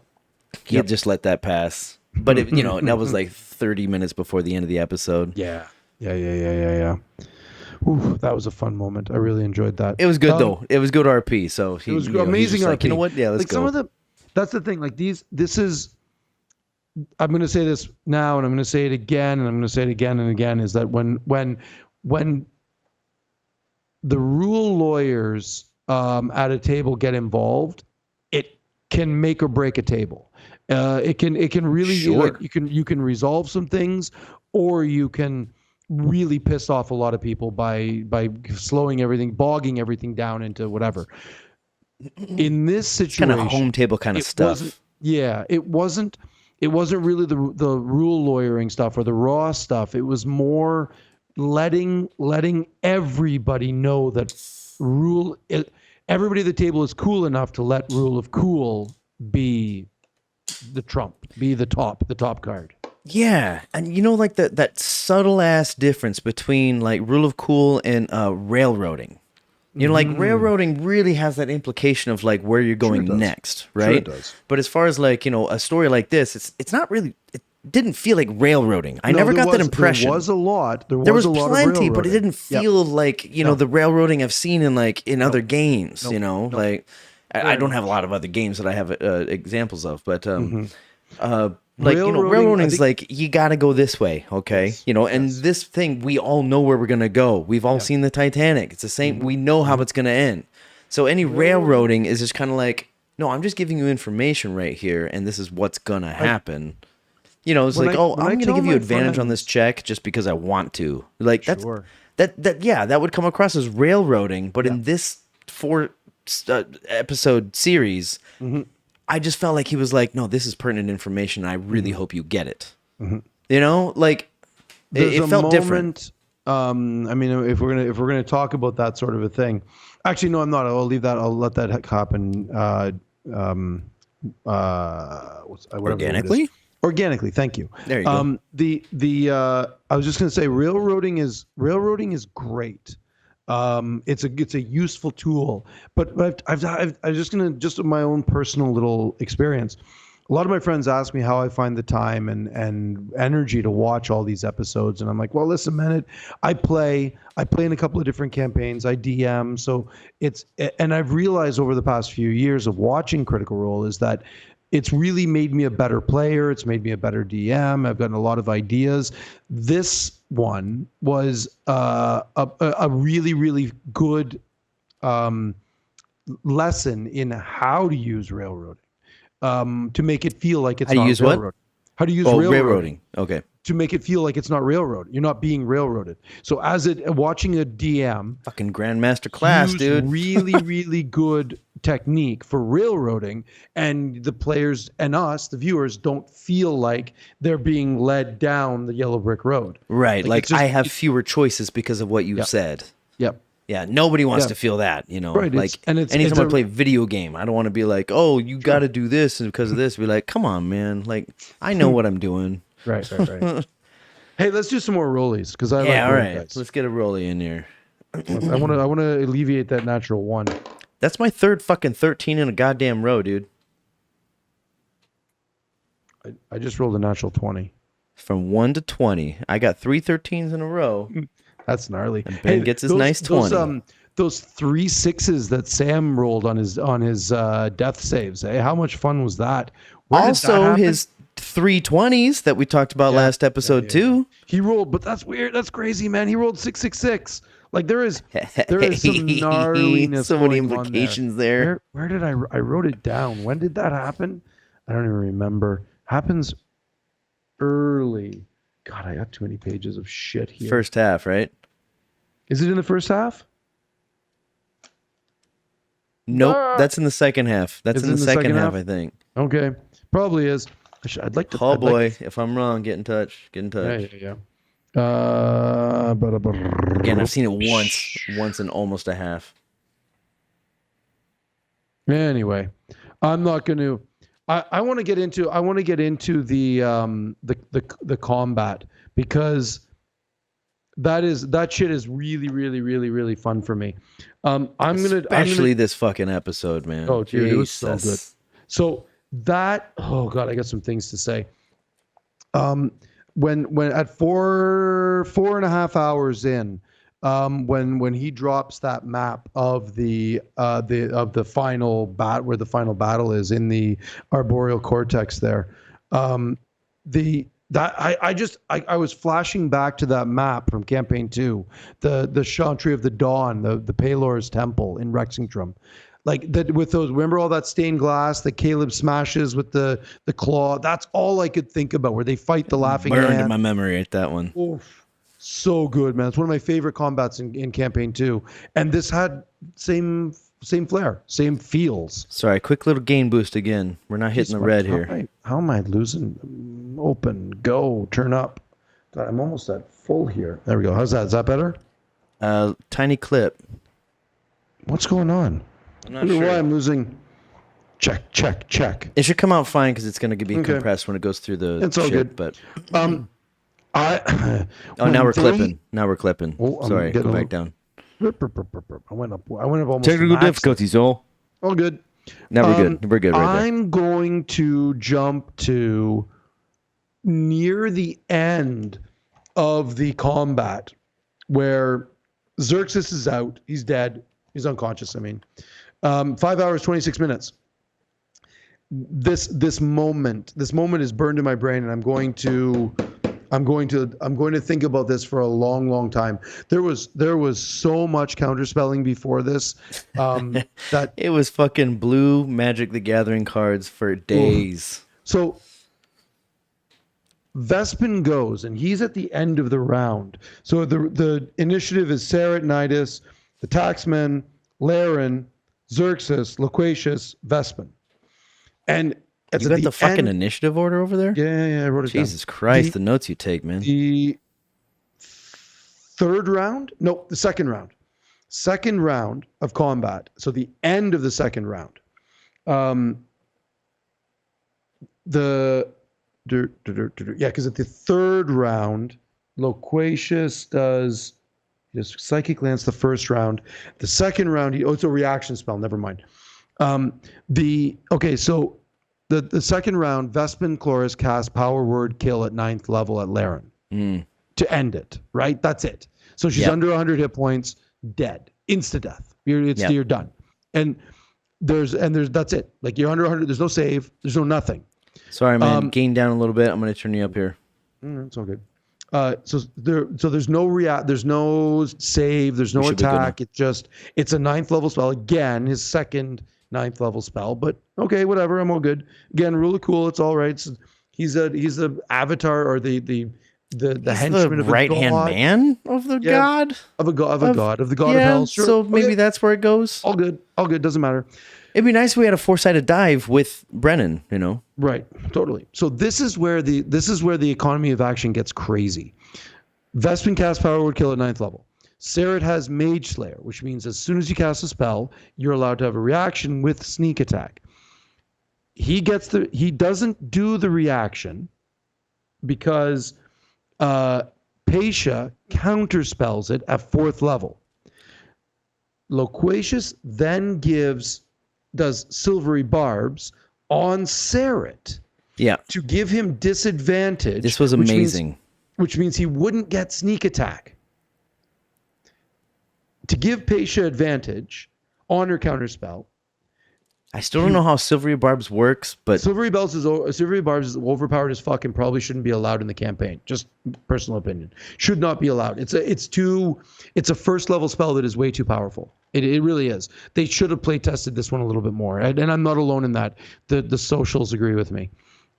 He had just let that pass. But it, that was like 30 minutes before the end of the episode. Yeah. Ooh, that was a fun moment. I really enjoyed that. It was good though. It was good RP. So It was he's amazing just RP. like, you know what? Yeah, let's go. That's the thing. Like this is, I'm going to say this now and I'm going to say it again and I'm going to say it again and again is that when the rule lawyers at a table get involved, it can make or break a table. It can really Sure. you can resolve some things or you can really piss off a lot of people by slowing everything, bogging everything down into whatever. In this situation, Kind of home table kind of stuff. It wasn't really the rule lawyering stuff or the raw stuff. It was more letting everybody know that everybody at the table is cool enough to let rule of cool be the trump, be the top card. Yeah, and like that subtle ass difference between like rule of cool and railroading. Like railroading really has that implication of like where you're going next, right? it does. But as far as like a story like this, it's not really. It didn't feel like railroading. I never got that impression. There was a lot. There was a lot plenty, of but it didn't feel like the railroading I've seen in like in other games. Like I don't have a lot of other games that I have examples of, but like railroading is like you got to go this way, okay? And this thing we all know where we're gonna go. We've all seen the Titanic. It's the same. We know how it's gonna end. So any railroading is just kind of like, no, I'm just giving you information right here, and this is what's gonna happen. It's like, I'm gonna give you advantage on this check just because I want to. Like that would come across as railroading, but in this 4 episode series. I just felt like he was like, no, this is pertinent information. And I really hope you get it. Like it felt different. I mean, if we're gonna talk about that sort of a thing, actually, no, I'm not. I'll leave that. I'll let that happen. Organically. Organically, thank you. There you go. I was just gonna say, railroading is great. It's a useful tool, but I'm just in my own personal little experience. a lot of my friends ask me how I find the time and energy to watch all these episodes, and I'm like, well, listen, man, I play in a couple of different campaigns, I DM, so and I've realized over the past few years of watching Critical Role is that it's really made me a better player. It's made me a better DM. I've gotten a lot of ideas. This one was a really, really good um, lesson in how to use railroading to make it feel like it's How to not use what? railroad. How to use Oh, railroading railroading. Okay. to make it feel like it's not railroad. You're not being railroaded. So as watching a DM Fucking Grandmaster class, use dude. really, really good technique for railroading, and the players and us, the viewers, don't feel like they're being led down the yellow brick road. Right. Like, it's just, I have fewer choices because of what you said. Yep. Yeah, nobody wants Yeah. to feel that, you know. Right, Like, it's anytime I play a video game, I don't want to be like, oh, you got to do this and because of this. Be like, come on, man. Like, I know what I'm doing. right. Hey, let's do some more rollies because I Yeah, like all rolling right. dice. Let's get a rollie in here. I want to alleviate that natural one. That's my third fucking 13 in a goddamn row, dude. I just rolled a natural 20. From 1 to 20. I got 3 13s in a row. That's gnarly. And Ben gets his nice 20. Those 3 6s that Sam rolled on his death saves. Hey, how much fun was that? Where did that Also, happen? his 3 20s that we talked about last episode, too. He rolled, but that's weird. That's crazy, man. He rolled 666. Like there is some gnarliness. So many going on implications there. Where did I wrote it down? When did that happen? I don't even remember. Happens early. God, I got too many pages of shit here. First half, right? Is it in the first half? Nope, that's in the second half. That's Is in it the second half, I think. Okay, probably is. I'd like to. Oh I'd like- boy, if I'm wrong, get in touch. Get in touch. Yeah. Again, I've seen it once in almost a half. Anyway, I'm not going to. I want to get into. I want to get into the combat because that shit is really, really, really, really fun for me. Especially this fucking episode, man. Oh, dude, it was so Jesus. good. So that. Oh God, I got some things to say. When at 4.5 hours in, when he drops that map of the final where the final battle is in the arboreal cortex there, I was flashing back to that map from campaign 2, the Chantry of the Dawn, the Palor's Temple in Rexingtrum. Like that with those, remember all that stained glass that Caleb smashes with the claw? That's all I could think about, where they fight the laughing Burned man. in my memory at that one. Oof, so good, man. It's one of my favorite combats in campaign 2. And this had same flair, same feels. Sorry, quick little gain boost again. We're not hitting the red here. How am I losing? Open, go, turn up. God, I'm almost at full here. There we go. How's that? Is that better? Tiny clip. What's going on? I'm I not wonder sure. why I'm losing. Check. It should come out fine because it's going to be compressed when it goes through the It's all shit, good. But I. now we're clipping. Now we're clipping. Oh, I'm Sorry, getting go a back down. I went up almost. Technical to max. difficulties, all. All good. Now we're good. We're good right there. I'm going to jump to near the end of the combat where Xerxes is out. He's dead. He's unconscious. 5 hours, 26 minutes. This moment is burned in my brain, and I'm going to think about this for a long, long time. There was so much counterspelling before this that It was fucking blue Magic the Gathering cards for days. so Vespin goes, and he's at the end of the round. So the initiative is Sarah, Nidus, the Taxman, Laren, Xerxes, Loquacious, Vespin. And You got the fucking initiative order over there? Yeah, I wrote it down. Jesus Christ, the notes you take, man. The third round? No, the second round. Second round of combat. So the end of the second round. Because at the third round, Loquacious does Psychic Lance the first round. The second round, it's a reaction spell. Never mind. So The second round, Vespin Chloris cast Power Word Kill at 9th level at Laren to end it, right? That's it. So she's under 100 hit points, dead. Insta-death. You're done. And there's that's it. Like, you're under 100, there's no save, there's no nothing. Sorry, man. Gain down a little bit. I'm going to turn you up here. It's all good. So there's no there's no save, there's no attack. It's a 9th level spell. Again, his second 9th level spell, but okay, whatever. I'm all good. Again, really cool. It's all right. He's the avatar or the henchman the of a right hand man of the god of the god of hell. Sure. So maybe that's where it goes. All good. Doesn't matter. It'd be nice if we had a 4-sided dive with Brennan, you know? Right. Totally. So this is where the economy of action gets crazy. Vespin casts Power Word Kill at 9th level. Sarah has Mage Slayer, which means as soon as you cast a spell, you're allowed to have a reaction with sneak attack. He doesn't do the reaction because Patia counterspells it at 4th level. Loquacious then does Silvery Barbs on Serret. Yeah. To give him disadvantage. This was amazing. Which means he wouldn't get sneak attack. To give Patia advantage on her counterspell. I still don't know how Silvery Barbs works, but Silvery Barbs is overpowered as fuck and probably shouldn't be allowed in the campaign. Just personal opinion. Should not be allowed. It's a first level spell that is way too powerful. It really is. They should have play tested this one a little bit more. And I'm not alone in that. The socials agree with me.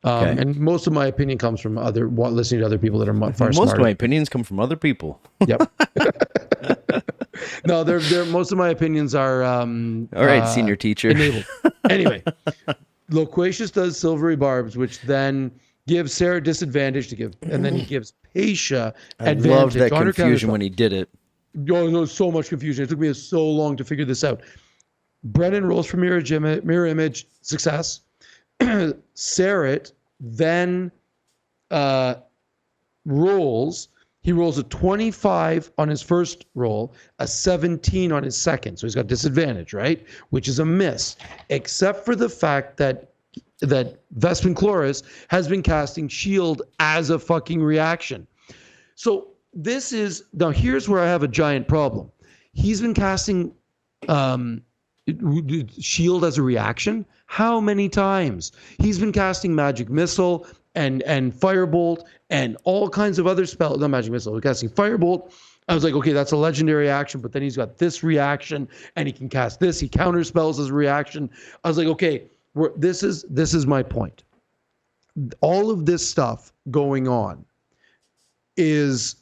And most of my opinion comes from listening to other people that are far smarter. Most of my opinions come from other people. Yep. No, most of my opinions are all right, senior teacher. Enabled. Anyway, Loquacious does Silvery Barbs, which then gives Sarah disadvantage and then he gives Patia advantage. I loved that confusion when he did it. Oh, no, so much confusion. It took me so long to figure this out. Brennan rolls for mirror image success. Sarret then rolls. He rolls a 25 on his first roll, a 17 on his second. So he's got disadvantage, right? Which is a miss, except for the fact that Vespin Chloris has been casting shield as a fucking reaction. So here's where I have a giant problem. He's been casting shield as a reaction. How many times? He's been casting magic missile and firebolt and all kinds of other spells. Not magic missile, he's casting firebolt. I was like, okay, that's a legendary action, but then he's got this reaction and he can cast this. He counter spells as a reaction. I was like, okay, this is my point. All of this stuff going on is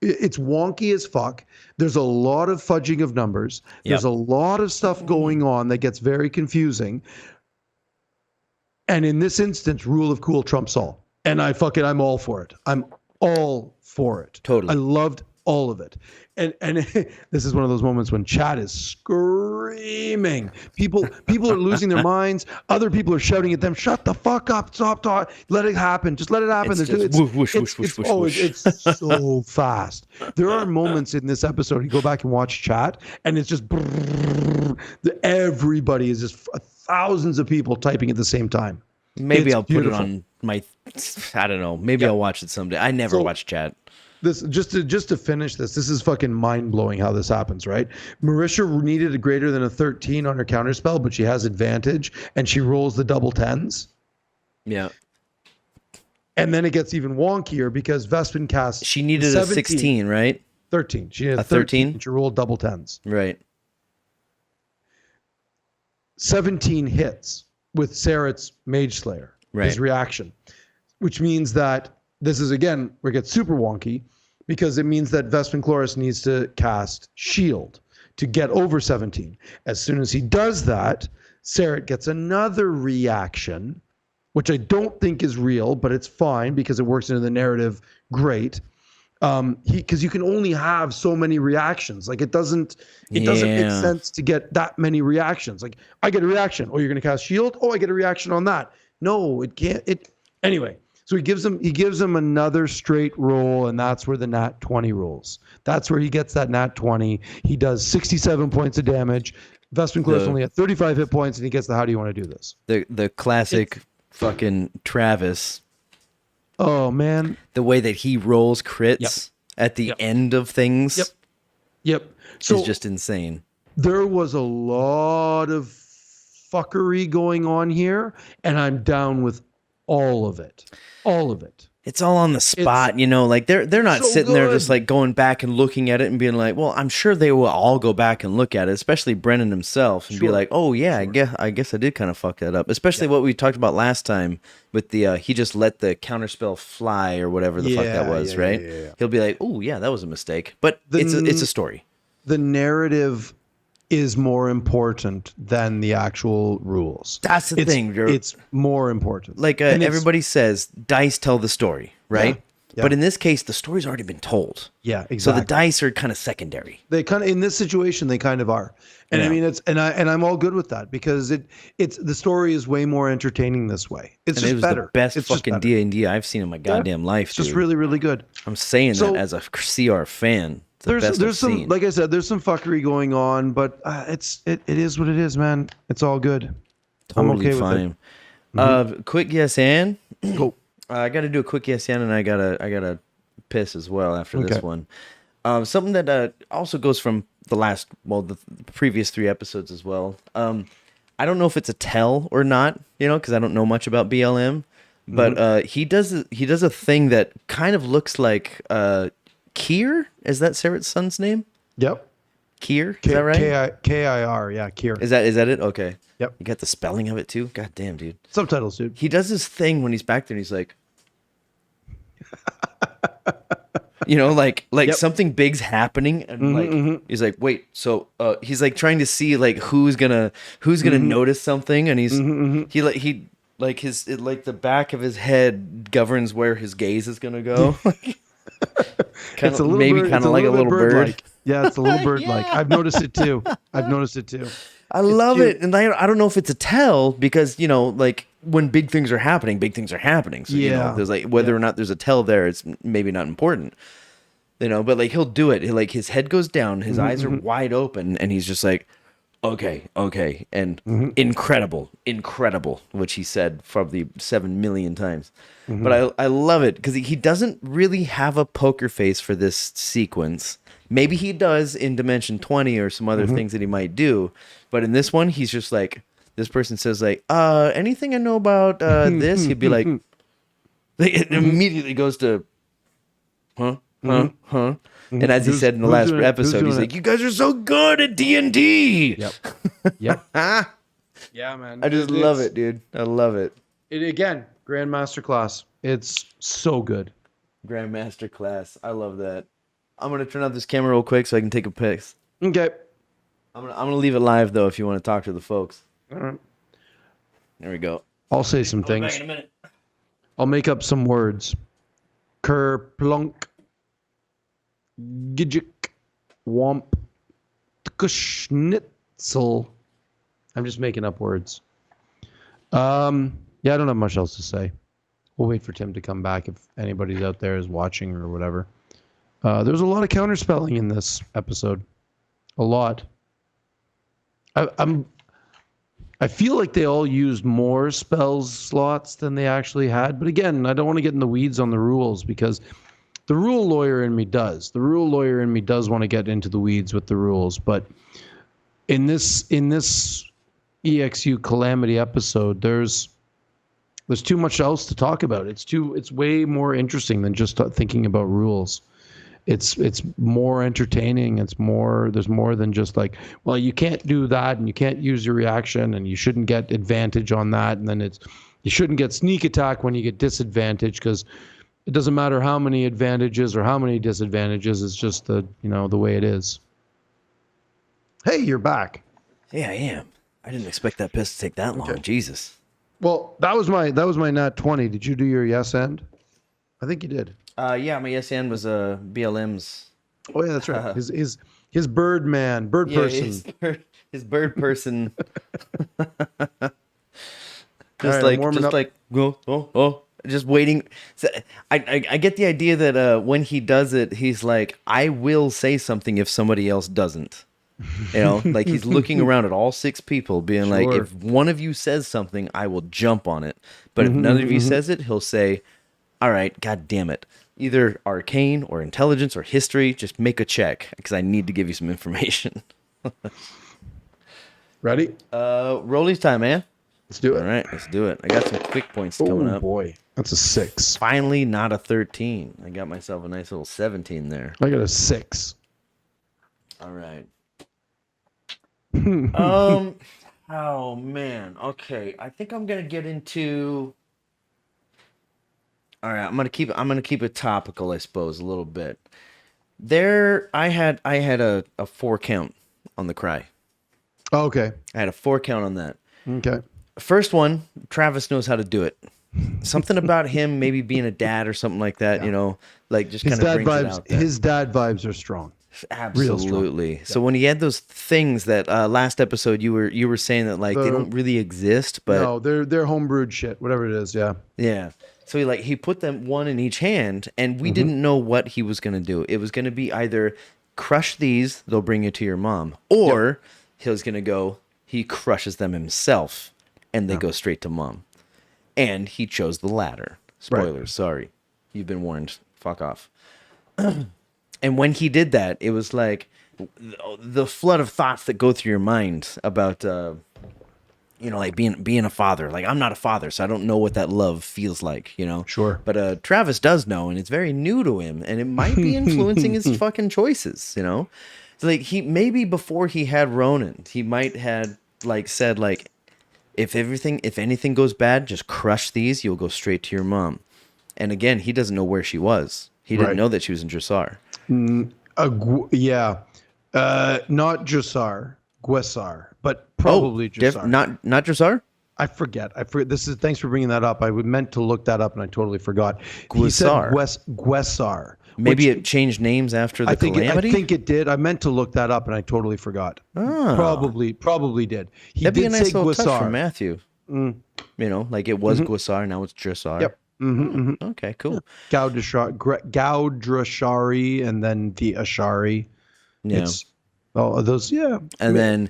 it's wonky as fuck. There's a lot of fudging of numbers. Yep. There's a lot of stuff going on that gets very confusing. And in this instance, rule of cool trumps all. And I'm all for it. I'm all for it. Totally. I loved all of it. And this is one of those moments when chat is screaming. People are losing their minds. Other people are shouting at them, shut the fuck up, stop talking, let it happen. Just let it happen. It's so fast. There are moments in this episode, you go back and watch chat, and it's just everybody is just thousands of people typing at the same time. Maybe I'll put it on my, I don't know. Maybe I'll watch it someday. I never watch chat. This just to finish this is fucking mind blowing how this happens, right? Marisha needed a greater than a 13 on her counterspell, but she has advantage and she rolls the double tens. Yeah. And then it gets even wonkier because Vespin casts. She needed a 16, right? 13. She needed a 13. And she rolled double tens. Right. 17 hits with Sarret's Mage Slayer. Right. His reaction, which means that this is again where it gets super wonky. Because it means that Vespin Chloris needs to cast Shield to get over 17. As soon as he does that, Sarret gets another reaction, which I don't think is real, but it's fine because it works into the narrative great. Because you can only have so many reactions. Like it doesn't make sense to get that many reactions. Like I get a reaction. Oh, you're going to cast Shield? Oh, I get a reaction on that. No, it can't. Anyway. So he gives him another straight roll, and that's where the nat 20 rolls. That's where he gets that nat 20. He does 67 points of damage. Vespin Cliff's only at 35 hit points, and he gets the how do you want to do this? The classic fucking Travis. Oh, man. The way that he rolls crits at the end of things Yep. So is just insane. there was a lot of fuckery going on here, and I'm down with all of it. All of it. It's all on the spot, you know, like they're not so sitting there just good. like going back and looking at it and being like, well, I'm sure they will all go back and look at it, especially Brennan himself, and be like, oh yeah, I guess I did kind of fuck that up. Especially what we talked about last time with the he just let the counterspell fly or whatever the fuck that was, right? Yeah. He'll be like, oh yeah, that was a mistake, but it's a story. The narrative is more important than the actual rules. That's the thing, Drew. It's more important. Like everybody says, dice tell the story, right? Yeah. But in this case, the story's already been told. Yeah, exactly. So the dice are kind of secondary. They kind of, in this situation, they kind of are. And I mean, I'm all good with that because it's the story is way more entertaining this way. It's just better. The best fucking D&D I've seen in my goddamn life. It's just really, really good. I'm saying that as a CR fan. There's some, like I said, there's some fuckery going on, but it is what it is, man. It's all good. Totally I'm okay fine. with it. Quick yes and. Go. I got to do a quick yes and I gotta piss as well after this one. Something that also goes from the previous 3 episodes as well. I don't know if it's a tell or not, you know, because I don't know much about BLM, but he does a thing that kind of looks like Kier. Is that Sarah's son's name? Yep. Kier, is that right? K-I-R, yeah, Kier. Is that it? Okay. Yep. You got the spelling of it too? God damn, dude. Subtitles, dude. He does this thing when he's back there and he's like, you know, like something big's happening and he's like, wait, so he's like trying to see like who's gonna notice something, and he the back of his head governs where his gaze is gonna go. It's a little maybe bird, kind of like a little bird. Yeah, it's a little bird-like. I've noticed it too. I love it, and I don't know if it's a tell because, you know, like when big things are happening. So you know, there's like whether or not there's a tell there, it's maybe not important, you know. But like he'll do it. Like his head goes down, his eyes are wide open, and he's just like, okay, and incredible, which he said probably 7 million times. But I love it because he doesn't really have a poker face for this sequence. Maybe he does in Dimension 20 or some other things that he might do. But in this one, he's just like, this person says like, anything I know about this? He'd be like, it immediately goes to, huh? And as he said in the last episode, he's like, you guys are so good at D&D. Yep. Yeah, man. I just love it, dude. I love it. Again, Grandmaster class. It's so good. Grandmaster class. I love that. I'm gonna turn off this camera real quick so I can take a piss. Okay. I'm gonna leave it live though if you want to talk to the folks. All right. There we go. I'll say some things. Back in a minute. I'll make up some words. Kerplunk. Gijik. Womp. Tkushnitzel. I'm just making up words. Yeah, I don't have much else to say. We'll wait for Tim to come back if anybody's out there is watching or whatever. There's a lot of counterspelling in this episode. A lot. I feel like they all used more spells slots than they actually had. But again, I don't want to get in the weeds on the rules because the rule lawyer in me does. The rule lawyer in me does want to get into the weeds with the rules. But in this EXU Calamity episode, there's too much else to talk about. It's way more interesting than just thinking about rules. It's more entertaining. There's more than just like, well, you can't do that and you can't use your reaction and you shouldn't get advantage on that, and then you shouldn't get sneak attack when you get disadvantage, because it doesn't matter how many advantages or how many disadvantages. It's just the way it is. Hey, you're back. Yeah, I am. I didn't expect that piss to take that long. Okay. Jesus. Well, that was my nat 20. Did you do your yes end? I think you did. Yeah, my yes and was BLM's. Oh yeah, that's right. His bird person. His bird person. Just waiting. So, I get the idea that when he does it, he's like, I will say something if somebody else doesn't. You know, like he's looking around at all six people, being like, Sure. if one of you says something, I will jump on it. But if none of you says it, he'll say, all right, God damn it. Either arcane or intelligence or history, just make a check because I need to give you some information. Ready? Rollies time, man. Let's do All it. right, let's do it. I got some quick points coming Oh up. boy, that's a 6. Finally, not a 13. I got myself a nice little 17 there. I got a 6. All right. Oh man. Okay. I think I'm gonna get into. All right. I'm gonna keep it topical, I suppose, a little bit. I had a 4 count on the cry. Okay. I had a 4 count on that. Okay. First one, Travis knows how to do it. Something about him maybe being a dad or something like that, you know, like just His kind of dad brings it vibes. out there. His dad vibes are strong. Absolutely. So when he had those things that last episode you were saying that like they don't really exist, but No, they're homebrewed shit, whatever it is. Yeah. yeah. So he put them one in each hand, and we didn't know what he was gonna do. It was gonna be either crush these, they'll bring you to your mom, or he was gonna go, he crushes them himself, and they go straight to mom. And he chose the latter. Spoilers, sorry. You've been warned. Fuck off. And when he did that, it was like the flood of thoughts that go through your mind about, you know, like being a father. Like, I'm not a father, so I don't know what that love feels like, you know? Sure. But Travis does know, and it's very new to him, and it might be influencing his fucking choices, you know? So, like, maybe before he had Ronan, he might had, like, said, like, if anything goes bad, just crush these, you'll go straight to your mom. And again, he doesn't know where she was. He didn't know that she was in Dressar. Yeah. Not Dressar, Guessar, but probably Dressar. Not Dressar? I forget. Thanks for bringing that up. I meant to look that up and I totally forgot. He Guessar. said Guessar. Maybe it changed names after the Calamity? I think it did. I meant to look that up and I totally forgot. Oh. Probably did. He That'd be did a nice say little touch Guessar. from Matthew. You know, like it was Guessar, now it's Dressar. Yep. Okay, cool. Gaudrashari and then the Ashari. Yeah. It's those, yeah. And then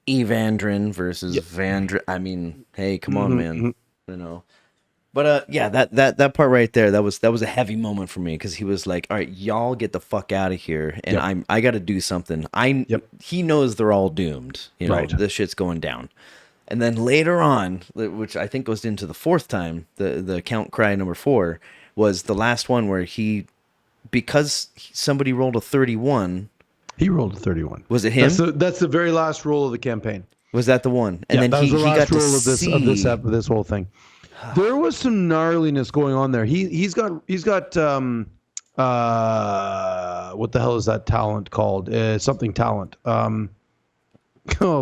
Evandrin versus Vandrin. I mean, hey, come on, man. You know. But yeah, that part right there, that was a heavy moment for me because he was like, "All right, y'all get the fuck out of here, and I got to do something." He knows they're all doomed. You know, this shit's going down. And then later on, which I think goes into the 4th time, the Count Cry number 4 was the last one where because somebody rolled a 31. He rolled a 31. Was it him? That's the very last roll of the campaign. Was that the one? And then that was the last roll of this whole thing. There was some gnarliness going on there. He's got what the hell is that talent called? Something talent. Oh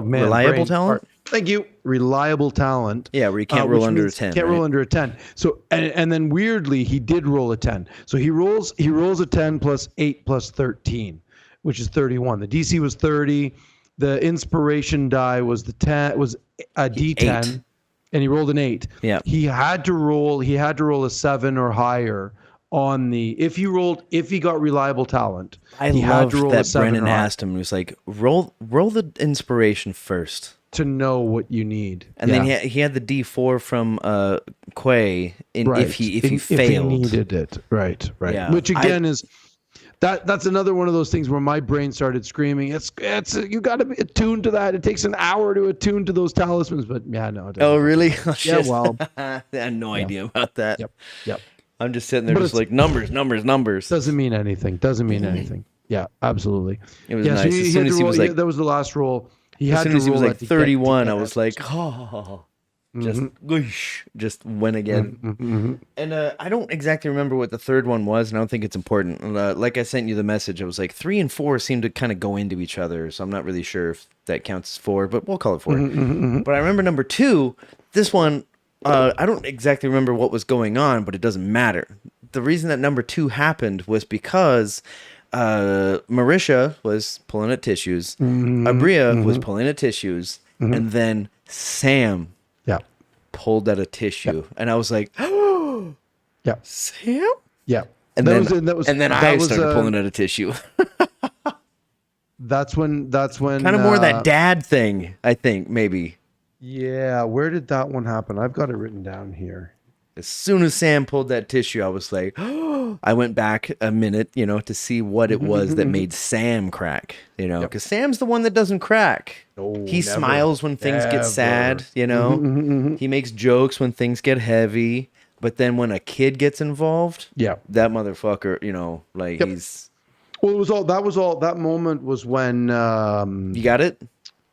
man, reliable talent. Thank you. Reliable talent. Yeah, where you can't roll under a 10. Can't roll under a 10. So and then weirdly he did roll a 10. So he rolls a 10 plus 8 plus 13, which is 31. The DC was 30. The inspiration die was a D10. 8. And he rolled an 8. Yeah. He had to roll a 7 or higher on if he got reliable talent. He loved that Brennan asked him. He was like, roll the inspiration first to know what you need. And then he had the D4 from Quay if he failed. If he needed it. Right. Yeah. Which again is that's another one of those things where my brain started screaming. It's you got to be attuned to that. It takes an hour to attune to those talismans, but yeah, no. Oh, really? Oh, yeah, well, I had no idea about that. Yep. I'm just sitting there just like numbers. Doesn't mean anything. Yeah, absolutely. It was nice. As soon as he was like, that was the last roll. As soon as he was like 31, I was like, oh. Just whoosh, just went again. And I don't exactly remember what the 3rd one was, and I don't think it's important. Like I sent you the message, it was like 3 and 4 seem to kind of go into each other, so I'm not really sure if that counts as 4, but we'll call it 4. But I remember number 2, this one, I don't exactly remember what was going on, but it doesn't matter. The reason that number 2 happened was because Marisha was pulling at tissues, Abria was pulling at tissues, and then Sam pulled at a tissue, and I was like, "Oh, Sam." Yeah, and then I started pulling at a tissue. That's when Kind of more that dad thing, I think, maybe. Yeah, where did that one happen? I've got it written down here. As soon as Sam pulled that tissue, I was like, oh, I went back a minute, to see what it was that made Sam crack, because Sam's the one that doesn't crack. No, He never. smiles when things get sad, He makes jokes when things get heavy. But then when a kid gets involved, that motherfucker, he's... Well, that moment was when... You got it?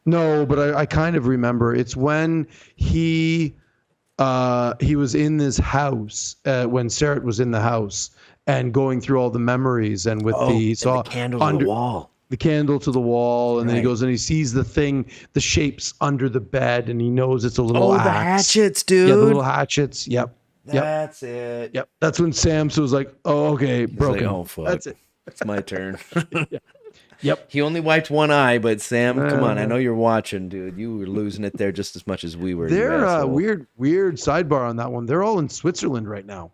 No, but I kind of remember. It's when he was in this house, when Sarah was in the house and going through all the memories and with the candle to the wall. The candle to the wall, and then he goes and he sees the shapes under the bed, and he knows it's a little axe. The hatchets, dude. Yeah, the little hatchets. Yep. That's it. Yep. That's when Sam was like, oh, okay, broken. Like, oh, fuck. That's it. It's my turn. Yep. He only wiped one eye, but Sam, come on. I know you're watching, dude. You were losing it there just as much as we were. They're weird sidebar on that one. They're all in Switzerland right now.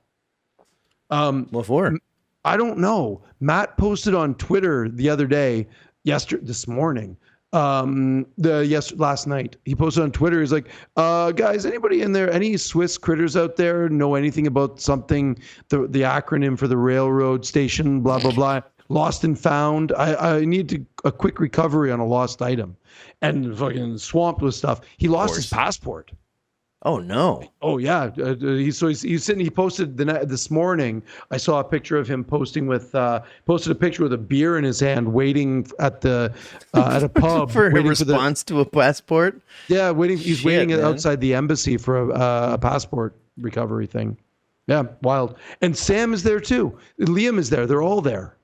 What for? I don't know. Matt posted on Twitter the other day, this morning, last night. He posted on Twitter. He's like, guys, anybody in there, any Swiss critters out there know anything about something, the acronym for the railroad station, blah, blah, blah. Lost and found. I need a quick recovery on a lost item, and fucking swamped with stuff. He lost his passport. Oh no! Oh yeah. He's sitting. He posted this morning. I saw a picture of him posted a picture with a beer in his hand, waiting at a pub for a response to a passport. Yeah, waiting. He's waiting outside the embassy for a passport recovery thing. Yeah, wild. And Sam is there too. Liam is there. They're all there.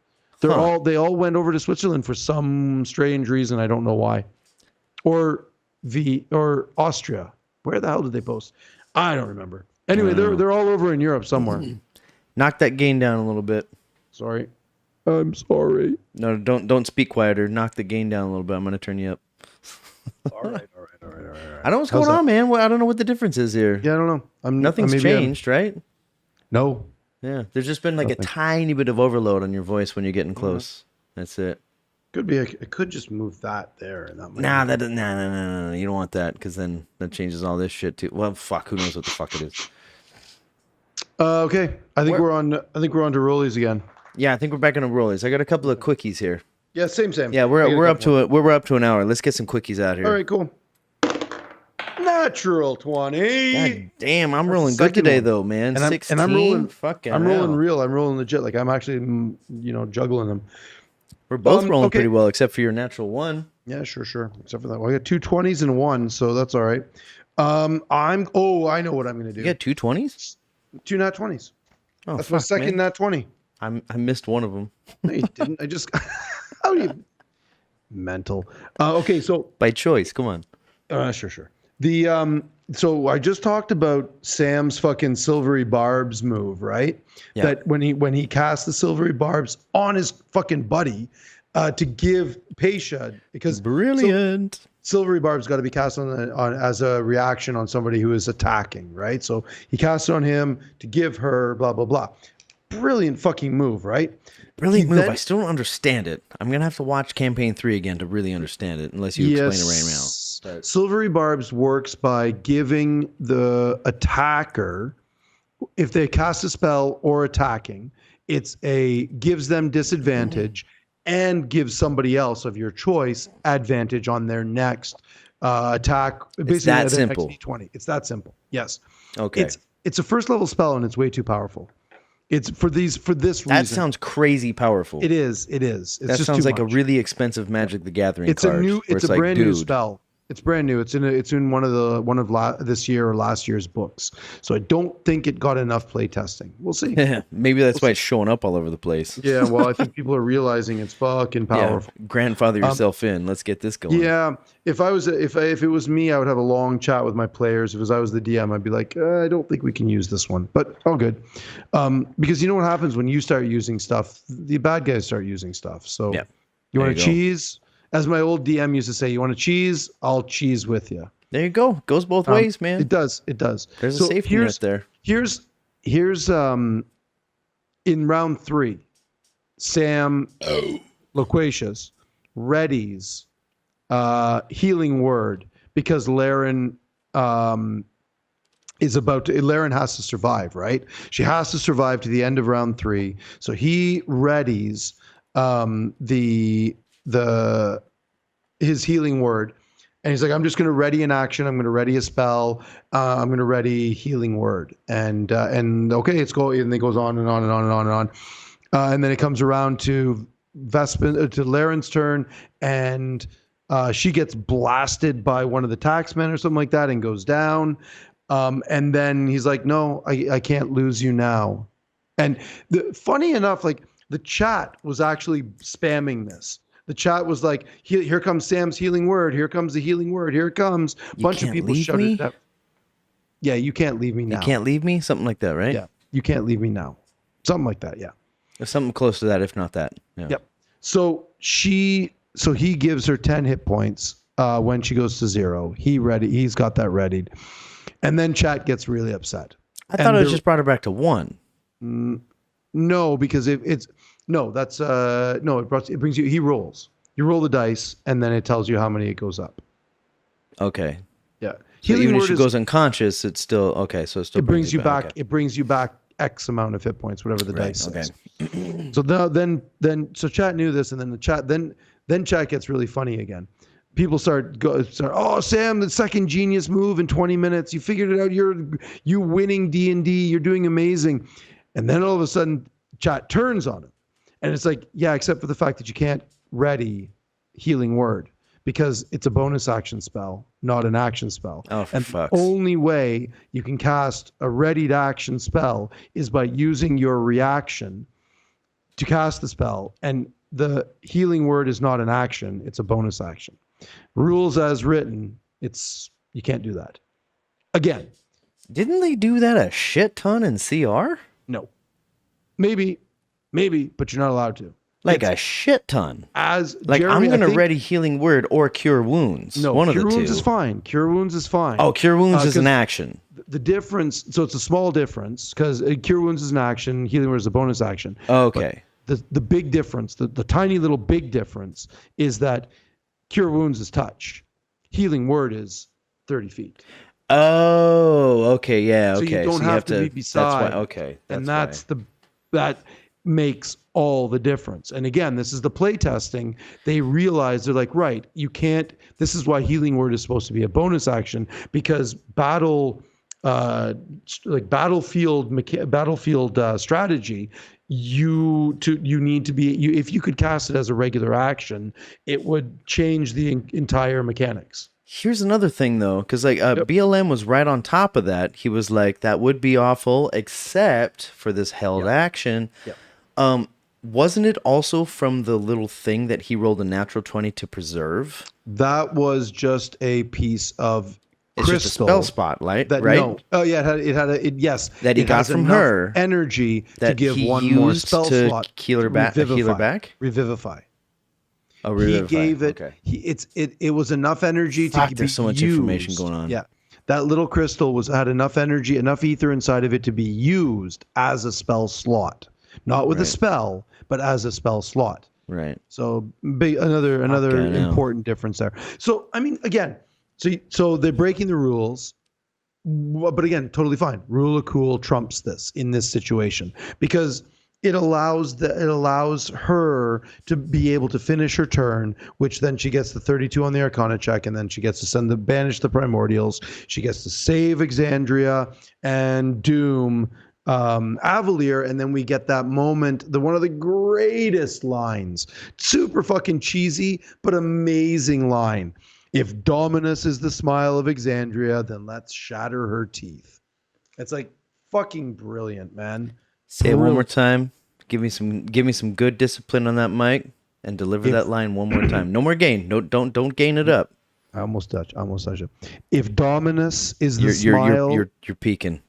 They all went over to Switzerland for some strange reason. I don't know why. Or Austria. Where the hell did they post? I don't remember. Anyway, they're all over in Europe somewhere. Knock that gain down a little bit. Sorry. I'm sorry. No, don't speak quieter. Knock the gain down a little bit. I'm gonna turn you up. All right. I don't know what's going on, man. I don't know what the difference is here. Yeah, I don't know. Nothing's changed, right? No. Yeah, there's just been like a tiny bit of overload on your voice when you're getting close. That's it. Could be. I could just move that there, and that might. No. You don't want that because then that changes all this shit too. Well, fuck. Who knows what the fuck it is? Okay. I think we're on to rollies again. Yeah, I think we're back on the rollies. I got a couple of quickies here. Yeah, same. Yeah, we're up to an hour. Let's get some quickies out here. All right, cool. Natural 20. God damn, I'm rolling good today though, man. 16. And I'm rolling. Fucking I'm rolling real. I'm rolling legit. Like I'm actually, juggling them. We're both rolling pretty well, except for your natural one. Yeah, sure. Except for that. Well, I got 2 20s and 1, so that's all right. I know what I'm going to do. You got 2 20s? 2 nat 20s. Oh, that's my second nat 20. I missed one of them. No, you didn't. I just. How do you? Mental. Okay, so. By choice. Come on. Sure. So I just talked about Sam's fucking silvery barbs move, right? Yeah. That when he cast the silvery barbs on his fucking buddy, to give Pesha, because brilliant. Silvery barbs got to be cast on as a reaction on somebody who is attacking, right? So he cast it on him to give her blah blah blah. Brilliant fucking move, right? Brilliant move. I still don't understand it. I'm gonna have to watch campaign 3 again to really understand it, unless you explain it right now. Silvery barbs works by giving the attacker, if they cast a spell or attacking, gives them disadvantage and gives somebody else of your choice advantage on their next attack. It's that simple. D20. It's that simple. Yes. Okay. It's a first level spell and it's way too powerful. It's for this reason. That sounds crazy powerful. It is. It's that just sounds like much. a really expensive Magic the Gathering It's card. It's a brand new spell. It's brand new. It's in one of this year or last year's books. So I don't think it got enough play testing. We'll see. Maybe that's why it's showing up all over the place. Yeah, well, I think people are realizing it's fucking powerful. Yeah, grandfather yourself in. Let's get this going. Yeah, if it was me, I would have a long chat with my players. If I was the DM, I'd be like, I don't think we can use this one, but all good. Because you know what happens when you start using stuff, the bad guys start using stuff. So you want to cheese? As my old DM used to say, you want to cheese? I'll cheese with you. There you go. Goes both ways, man. It does. There's a safety net there. Here's in round 3, Sam Loquacious readies healing word because Laren Laren has to survive, right? She has to survive to the end of round 3. So he readies his healing word. And he's like, I'm just going to ready an action. I'm going to ready a spell. I'm going to ready healing word. And okay, it's go. And it goes on and on and on and on and on. And then it comes around to to Laren's turn, and she gets blasted by one of the taxmen or something like that and goes down. And then he's like, no, I can't lose you now. And funny enough, like the chat was actually spamming this. The chat was like, here comes Sam's healing word. Here comes the healing word. Here it comes. A bunch of people shouted that. Yeah, you can't leave me now. You can't leave me? Something like that, right? Yeah, you can't leave me now. Something like that, yeah. Something close to that, if not that. Yeah. Yep. So he gives her 10 hit points when she goes to 0. He's got that readied. And then chat gets really upset. I thought it just brought her back to 1. No, because it brings you. He rolls. You roll the dice, and then it tells you how many it goes up. Okay. Yeah. So even if she goes unconscious, it's still okay. So it brings you back. Okay. It brings you back X amount of hit points, whatever the dice says. So so chat knew this, and then then chat gets really funny again. People start, oh, Sam, the second genius move in 20 minutes. You figured it out. You winning D&D. You're doing amazing. And then all of a sudden, chat turns on him. And it's like, yeah, except for the fact that you can't ready healing word because it's a bonus action spell, not an action spell. Oh, for fuck's. The only way you can cast a readied action spell is by using your reaction to cast the spell. And the healing word is not an action. It's a bonus action. Rules as written, you can't do that. Again. Didn't they do that a shit ton in CR? No. Maybe, but you're not allowed to. Like a shit ton. As like Jeremy, I'm going to ready healing word or cure wounds. No, one cure of the wounds two. is fine. Cure wounds is fine. Oh, cure wounds is an action. The difference, so it's a small difference because cure wounds is an action, healing word is a bonus action. Okay. But the big difference, the tiny little big difference is that cure wounds is touch. Healing word is 30 feet. Oh, okay, yeah, okay. So you don't have to be beside. That's why, okay. That makes all the difference. And again, this is the play testing. They realize they're like, right, you can't. This is why healing word is supposed to be a bonus action because battlefield strategy. You need to be. If you could cast it as a regular action, it would change the entire mechanics. Here's another thing, though, because BLM was right on top of that. He was like, that would be awful, except for this held action. Yep. Wasn't it also from the little thing that he rolled a natural 20 to preserve? That was just a piece of crystal. It's just a spell spotlight, right? No. Oh, yeah, it had yes. That he got from her. Energy that to give he one used more spell to slot. Heal her back. Revivify. Oh, Revivify. He gave it. Okay. It was enough energy to be there's so much used. information going on. Yeah, that little crystal had enough energy, enough ether inside of it to be used as a spell slot, not with a spell, but as a spell slot. Right. So another important difference there. So I mean, again, so they're breaking the rules. But again, totally fine. Rule of cool trumps this in this situation because it allows her to be able to finish her turn, which then she gets the 32 on the Arcana check, and then she gets to banish the primordials. She gets to save Exandria and doom Avalier, and then we get that moment, one of the greatest lines, super fucking cheesy but amazing line. If Dominus is the smile of Exandria, then let's shatter her teeth. It's like fucking brilliant, man. Say it one more time. Give me some good discipline on that mic and deliver that line one more time. No more gain. No, don't gain it up. I almost touched it. If Dominus is the smile, you're peeking.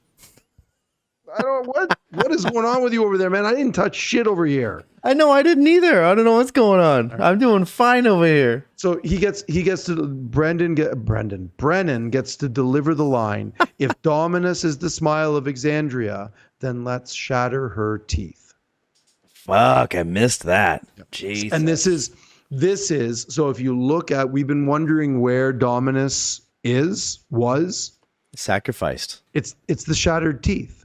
I don't know what is going on with you over there, man. I didn't touch shit over here. I know I didn't either. I don't know what's going on. Right. I'm doing fine over here. So Brennan gets to deliver the line. If Dominus is the smile of Exandria, then let's shatter her teeth. Fuck, I missed that. Jesus. And this is This is so. If you look at, we've been wondering where Dominus was. Sacrificed. It's the Shattered Teeth,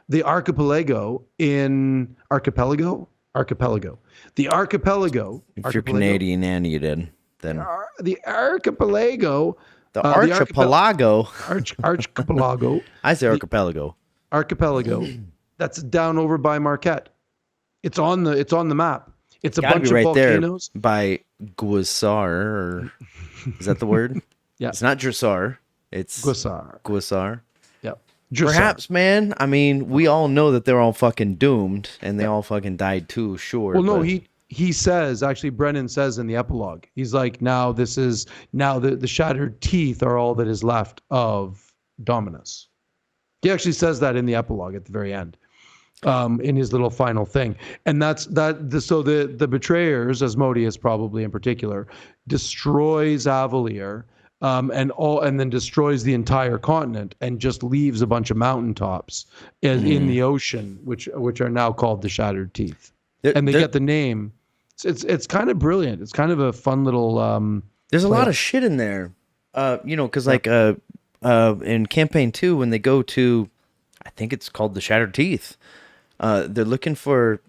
the archipelago in archipelago. The archipelago. If you're Canadian and you did, then The archipelago. the archipelago. Archipelago. I say archipelago. Archipelago. That's down over by Marquette. It's on the map. It's a Gotta bunch be right of volcanoes. there by Guisar, or is that the word? Yeah. It's not Dressar. It's Guisar. Yeah. Dressar. Perhaps, man. I mean, we all know that they're all fucking doomed, and they all fucking died too. Sure. Well, no, he says, actually, Brennan says in the epilogue, he's like, now the Shattered Teeth are all that is left of Dominus. He actually says that in the epilogue at the very end, in his little final thing. And so the betrayers, Asmodeus probably in particular, destroys Avalier, and then destroys the entire continent and just leaves a bunch of mountaintops in the ocean, which are now called the Shattered Teeth. And they get the name. It's kind of brilliant. It's kind of a fun little. There's a lot of shit in there, because in campaign 2, when they go to, I think it's called the Shattered Teeth, they're looking for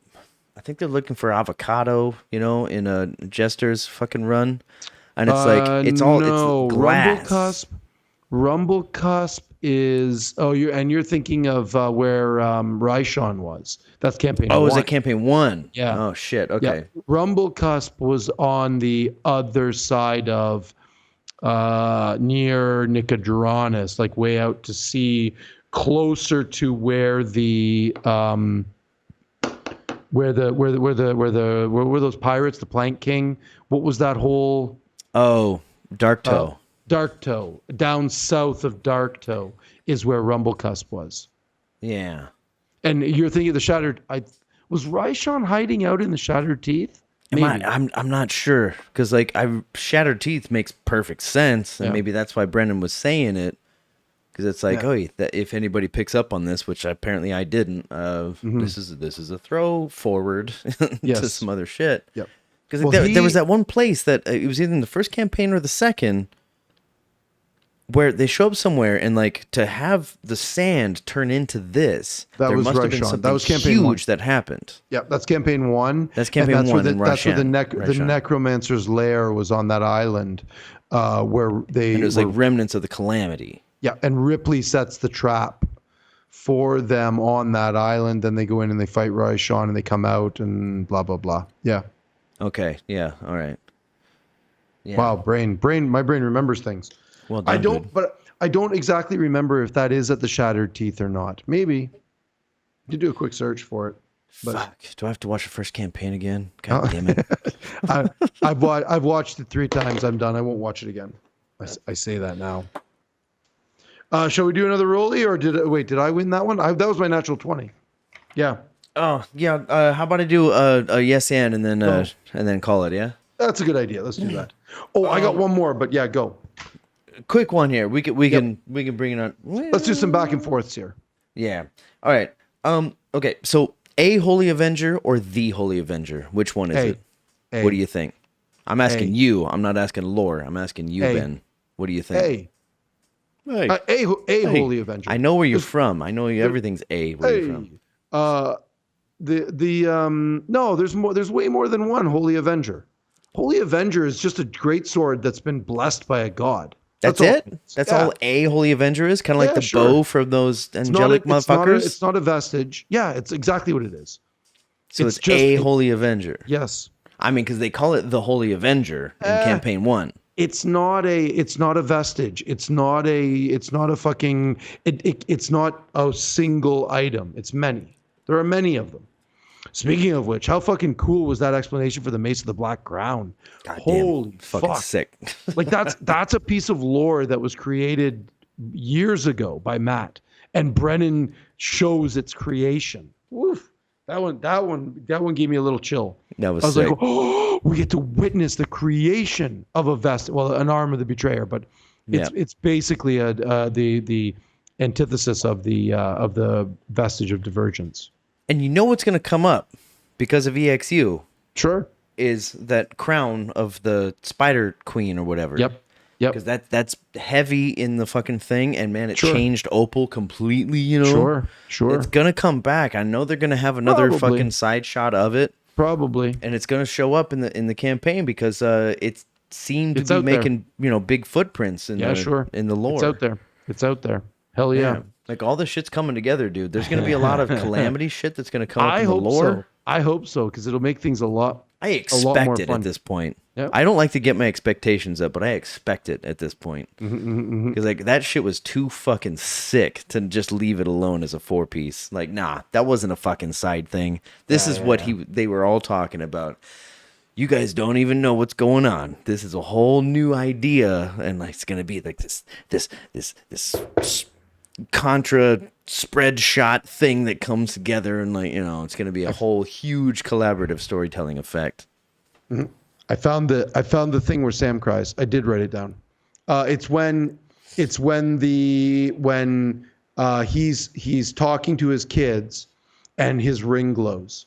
avocado, in a Jester's fucking run, and it's all glass. Rumble Cusp is you're thinking of where Ryshawn was. That's campaign 1. Oh, is it campaign 1? Yeah. Oh shit. Okay. Yeah. Rumble Cusp was on the other side of near Nicodranus, like way out to sea, closer to where where those pirates, the Plank King. What was that whole? Oh, Dark Toe. Dark Toe, down south of Dark Toe, is where Rumble Cusp was. Yeah. And you're thinking of the Shattered. Was Ryshawn hiding out in the Shattered Teeth? Maybe. I'm not sure, because Shattered Teeth makes perfect sense, and maybe that's why Brendan was saying it, because it's like, that if anybody picks up on this, which apparently I didn't, this is a throw forward to some other shit. Yep. Because there was that one place that it was either in the first campaign or the second, where they show up somewhere, and to have the sand turn into this, there must have been something that was campaign huge 1. that happened. Yeah, that's campaign 1. That's campaign 1. That's where the necromancer's lair was, on that island, where they. And it was like remnants of the Calamity. Yeah, and Ripley sets the trap for them on that island. Then they go in and they fight Ryshawn, and they come out and blah blah blah. Yeah. Okay. Yeah. All right. Yeah. Wow, my brain remembers things. Well done, but I don't exactly remember if that is at the Shattered Teeth or not. Maybe. You do a quick search for it. But fuck. Do I have to watch the first campaign again? God damn it. I've watched it 3 times. I'm done. I won't watch it again. I say that now. Shall we do another rollie, or did I win that one? That was my natural 20. Yeah. Oh yeah. How about I do a yes and then call it? Yeah. That's a good idea. Let's do that. Oh, I got one more, but yeah, go. Quick one here. We can bring it on. Let's do some back and forths here. Yeah. All right. Okay. So, a Holy Avenger or the Holy Avenger? Which one is it? What do you think? I'm asking you. I'm not asking Lore. I'm asking you, Ben. What do you think? Holy Avenger. I know where you're from. I know everything's A. Where you're from? No, there's more. There's way more than one Holy Avenger. Holy Avenger is just a great sword that's been blessed by a god. That's it? That's all a Holy Avenger is? Kind of like the bow from those angelic motherfuckers? It's not a vestige. Yeah, it's exactly what it is. So it's just a Holy Avenger. Yes. I mean, because they call it the Holy Avenger in campaign 1. It's not a vestige. It's not a fucking, it's not a single item. It's many. There are many of them. Speaking of which, how fucking cool was that explanation for the Mace of the Black Crown? God Holy damn, fucking fuck. Sick. Like that's a piece of lore that was created years ago by Matt, and Brennan shows its creation. Woof. That one gave me a little chill. That was I was sick. like, oh, we get to witness the creation of an arm of the betrayer, but it's basically the antithesis of the vestige of divergence. And you know what's going to come up because of EXU? Sure. is that crown of the Spider Queen or whatever. Yep. Yep. Because that's heavy in the fucking thing, and man, it Sure. changed Opal completely. You know, Sure. it's gonna come back. I know they're gonna have another Probably. fucking side shot of it, Probably. and it's gonna show up in the campaign because it seemed It's to be out there. making big footprints in in the lore. It's out there. It's out there. Hell yeah. Like all this shit's coming together, dude. There's gonna be a lot of Calamity shit that's gonna come up I in the hope lore. so. I hope so, because it'll make things a lot I more expect it fun. at this point. Yep. I don't like to get my expectations up, but I expect it at this point. Because like that shit was too fucking sick to just leave it alone as a 4-piece. Like, nah, that wasn't a fucking side thing. This is what they were all talking about. You guys don't even know what's going on. This is a whole new idea, and like it's gonna be like this contra spread shot thing that comes together, and like it's gonna be a whole huge collaborative storytelling effect. I found the thing where Sam cries. I did write it down. It's when he's talking to his kids, and his ring glows.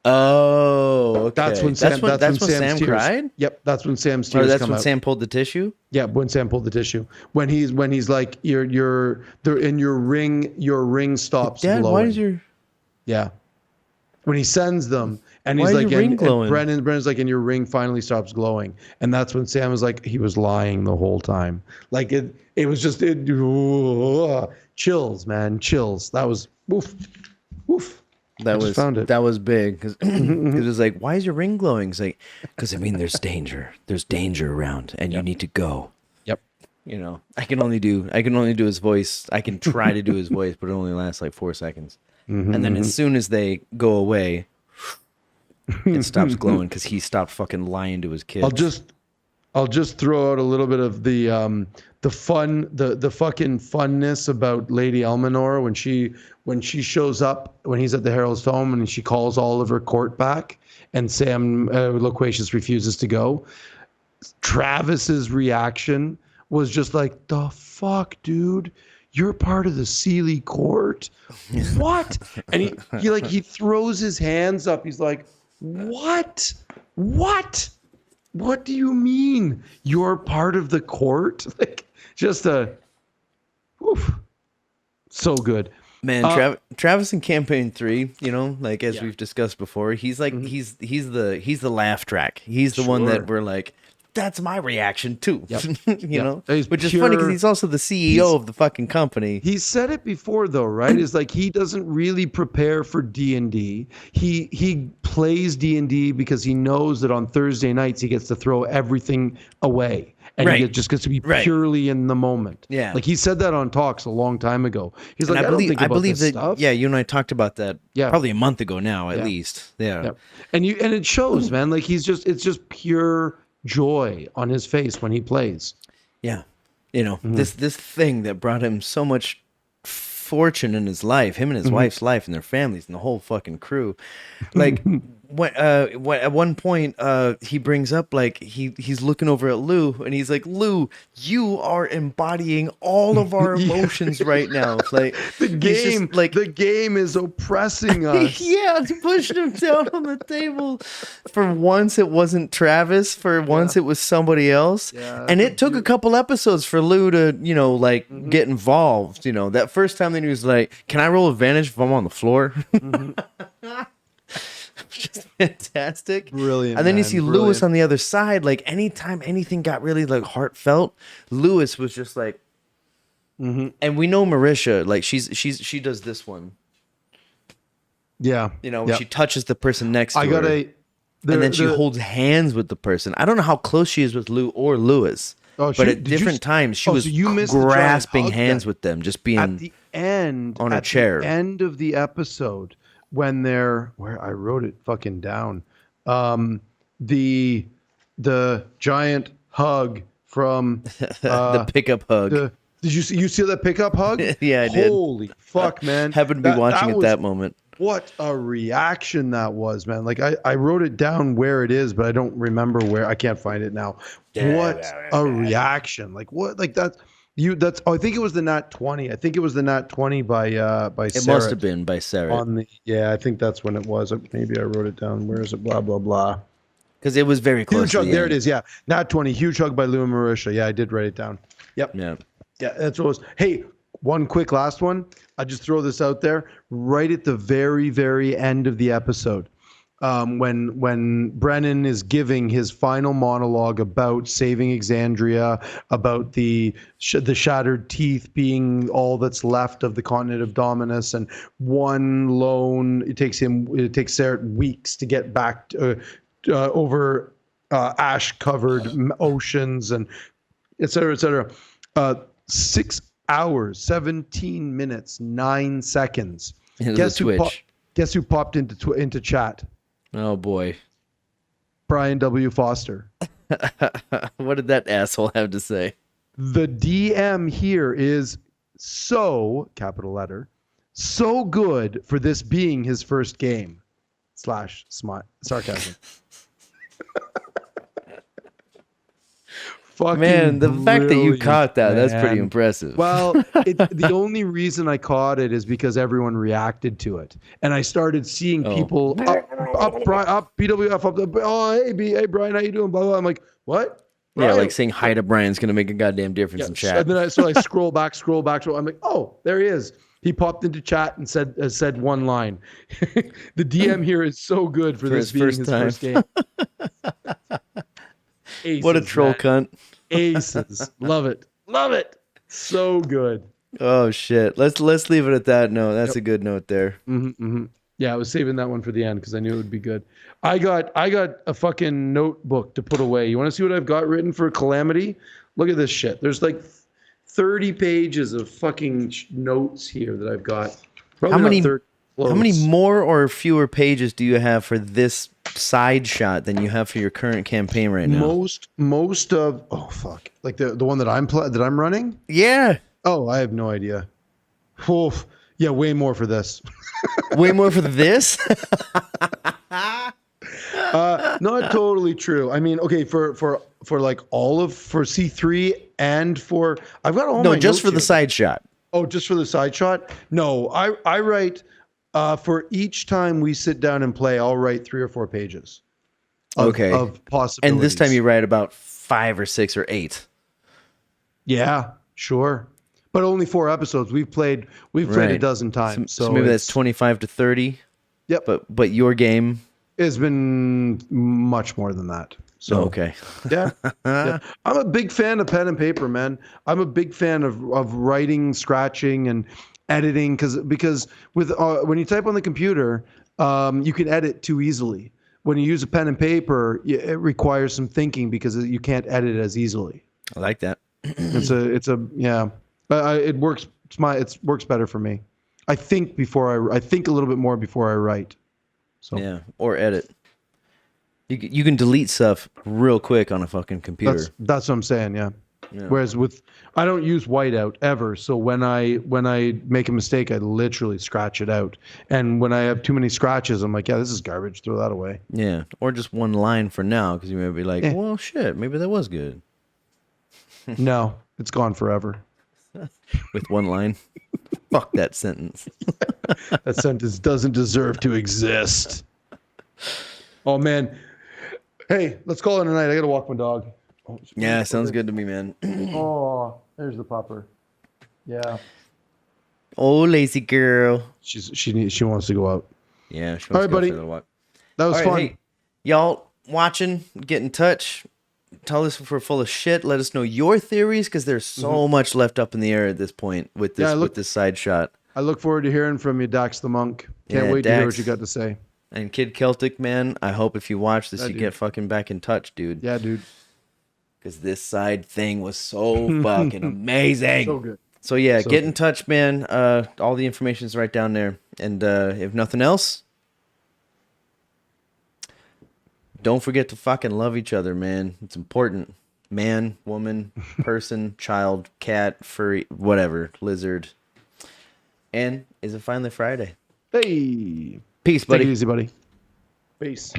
Oh, okay. That's when Sam's Sam's tears. cried. Yep, that's when Sam's Or tears that's come when out. Sam pulled the tissue. Yeah, when Sam pulled the tissue. When he's like they're in your ring stops Dad, glowing. why is your Yeah. When he sends them, and Why he's is like, your ring and glowing? Brennan's like, and your ring finally stops glowing, and that's when Sam was like, he was lying the whole time. Like it was just chills, man, chills. That was woof. that just was found it. that was big because it was like, why is your ring glowing? It's like, because I mean, there's danger around, and you need to go. Yep. I can only do his voice. I can try to do his voice, but it only lasts like 4 seconds. And then as soon as they go away, it stops glowing because he stopped fucking lying to his kids. I'll just throw out a little bit of the fucking funness about Lady Elminor when she shows up, when he's at the Herald's home, and she calls Oliver Court back, and Sam Loquacious refuses to go. Travis's reaction was just like, the fuck, dude, you're part of the Sealy court. What? And he throws his hands up. He's like, what do you mean you're part of the court? Like, just so good. Man, Travis in campaign 3, like as we've discussed before, he's like he's the laugh track. He's the one that we're like, that's my reaction too. Yep. know, He's which is funny because he's also the CEO of the fucking company. He said it before though, right? It's like he doesn't really prepare for D&D. He plays D&D because he knows that on Thursday nights he gets to throw everything away. And he just gets to be purely in the moment. Yeah. Like he said that on Talks a long time ago. He's like, And I don't think about this that stuff. yeah, you and I talked about that Yeah. probably a month ago now at least. Yeah. And it shows, man. Like it's just pure joy on his face when he plays. Yeah. This thing that brought him so much fortune in his life, him and his wife's life and their families and the whole fucking crew. Like when at one point he brings up like he's looking over at Lou and he's like, Lou, you are embodying all of our emotions right now. It's like The game is oppressing us. yeah, it's pushing him down on the table. For once it wasn't Travis, for once it was somebody else. Yeah, and it took a couple episodes for Lou to, get involved. That first time that he was like, can I roll advantage if I'm on the floor? Just fantastic. Brilliant. And then you man, see Lewis on the other side. Like anytime anything got really like heartfelt, Lewis was just like, and we know Marisha, like she does this one. Yeah. She touches the person next to I her. got a And then she holds hands with the person. I don't know how close she is with Lou or Lewis. But at different times, she was grasping hands with them, just being at the end on a chair. The end of the episode, when they're where I wrote it fucking down, the giant hug from the pickup hug. Did you see that pickup hug? Yeah, I did. Holy fuck, man! Happened to be watching at that moment. What a reaction that was, man. Like I wrote it down where it is, but I don't remember where. I can't find it now. What a reaction. Like what? Like That's. Oh, I think it was the Nat 20. I think it was the Nat 20 by It must have Sarah been by Sarah. on the. Yeah, I think that's when it was. Maybe I wrote it down. Where is it? Blah blah blah. Because it was very close Huge to hug. the There it end. is. Yeah, Nat 20. Huge hug by Lou and Marisha. Yeah, I did write it down. Yep. Yeah. Yeah, that's what it was. Hey, one quick last one. I just throw this out there. Right at the very, very end of the episode, when Brennan is giving his final monologue about saving Exandria, about the shattered teeth being all that's left of the continent of Dominus, and one lone. It takes Sarah weeks to get back over ash-covered oceans and et cetera, et cetera. 6 hours, 17 minutes, 9 seconds. Into the Twitch. Guess who popped into chat? Oh boy. Brian W. Foster. What did that asshole have to say? The DM here is so, capital letter, so good for this being his first game. / sarcasm. Man, the fact that you caught that, that's pretty man. impressive. Well, the only reason I caught it is because everyone reacted to it. And I started seeing people up, BWF, up, oh, hey, Brian, how you doing? Blah, blah. I'm like, what? Yeah, like saying hi to Brian's going to make a goddamn difference in chat. And then I scroll back. I'm like, oh, there he is. He popped into chat and said one line. The DM here is so good for this being his first game. Aces, what a troll cunt. Aces. Love it. So good. Oh shit. Let's leave it at that note. That's a good note there. Yeah, I was saving that one for the end because I knew it would be good. I got a fucking notebook to put away. You want to see what I've got written for Calamity? Look at this shit. There's like 30 pages of fucking notes here that I've got. How many more or fewer pages do you have for this side shot than you have for your current campaign right now? Most of like the one that I'm running? Yeah. Oh, I have no idea. Oh, yeah, way more for this. Way more for this? Not totally true. I mean, okay, for like for C3 and for I've got all my just notes for the here. side shot. Oh, just for the side shot? No, I write for each time we sit down and play, I'll write 3 or 4 pages. Of possibilities. And this time you write about 5 or 6 or 8. Yeah, sure. But only 4 episodes. We've played a dozen times. So maybe that's 25 to 30. Yep. But your game has been much more than that. So okay. Yeah. I'm a big fan of pen and paper, man. I'm a big fan of writing, scratching, and editing because with when you type on the computer, you can edit too easily. When you use a pen and paper, it requires some thinking because you can't edit as easily. I like that. It works. It works better for me. I think I think a little bit more before I write. So yeah, or edit. You can delete stuff real quick on a fucking computer. That's what I'm saying. Yeah. Whereas I don't use whiteout ever. So when I make a mistake, I literally scratch it out. And when I have too many scratches, I'm like, yeah, this is garbage. Throw that away. Yeah, or just one line for now because you may be like, well, shit, maybe that was good. No, it's gone forever. With one line. Fuck that sentence. That sentence doesn't deserve to exist. Oh man. Hey, let's call it a night. I gotta walk my dog. Oh, yeah, sounds good to me, man. Oh, there's the pupper. Yeah. Oh, lazy girl. She wants to go out. Yeah. She wants all right, to go buddy. for a walk. That was fun. Hey, y'all watching, get in touch. Tell us if we're full of shit. Let us know your theories because there's so much left up in the air at this point with this with this side shot. I look forward to hearing from you, Dax the Monk. Can't wait to hear what you got to say. And Kid Celtic, man, I hope if you watch this, you get fucking back in touch, dude. Yeah, dude. Because this side thing was so fucking amazing. So good. So yeah, get in touch, man. All the information's right down there. And if nothing else, don't forget to fucking love each other, man. It's important. Man, woman, person, child, cat, furry, whatever, lizard. And is it finally Friday? Hey. Peace, buddy. Take it easy, buddy. Peace.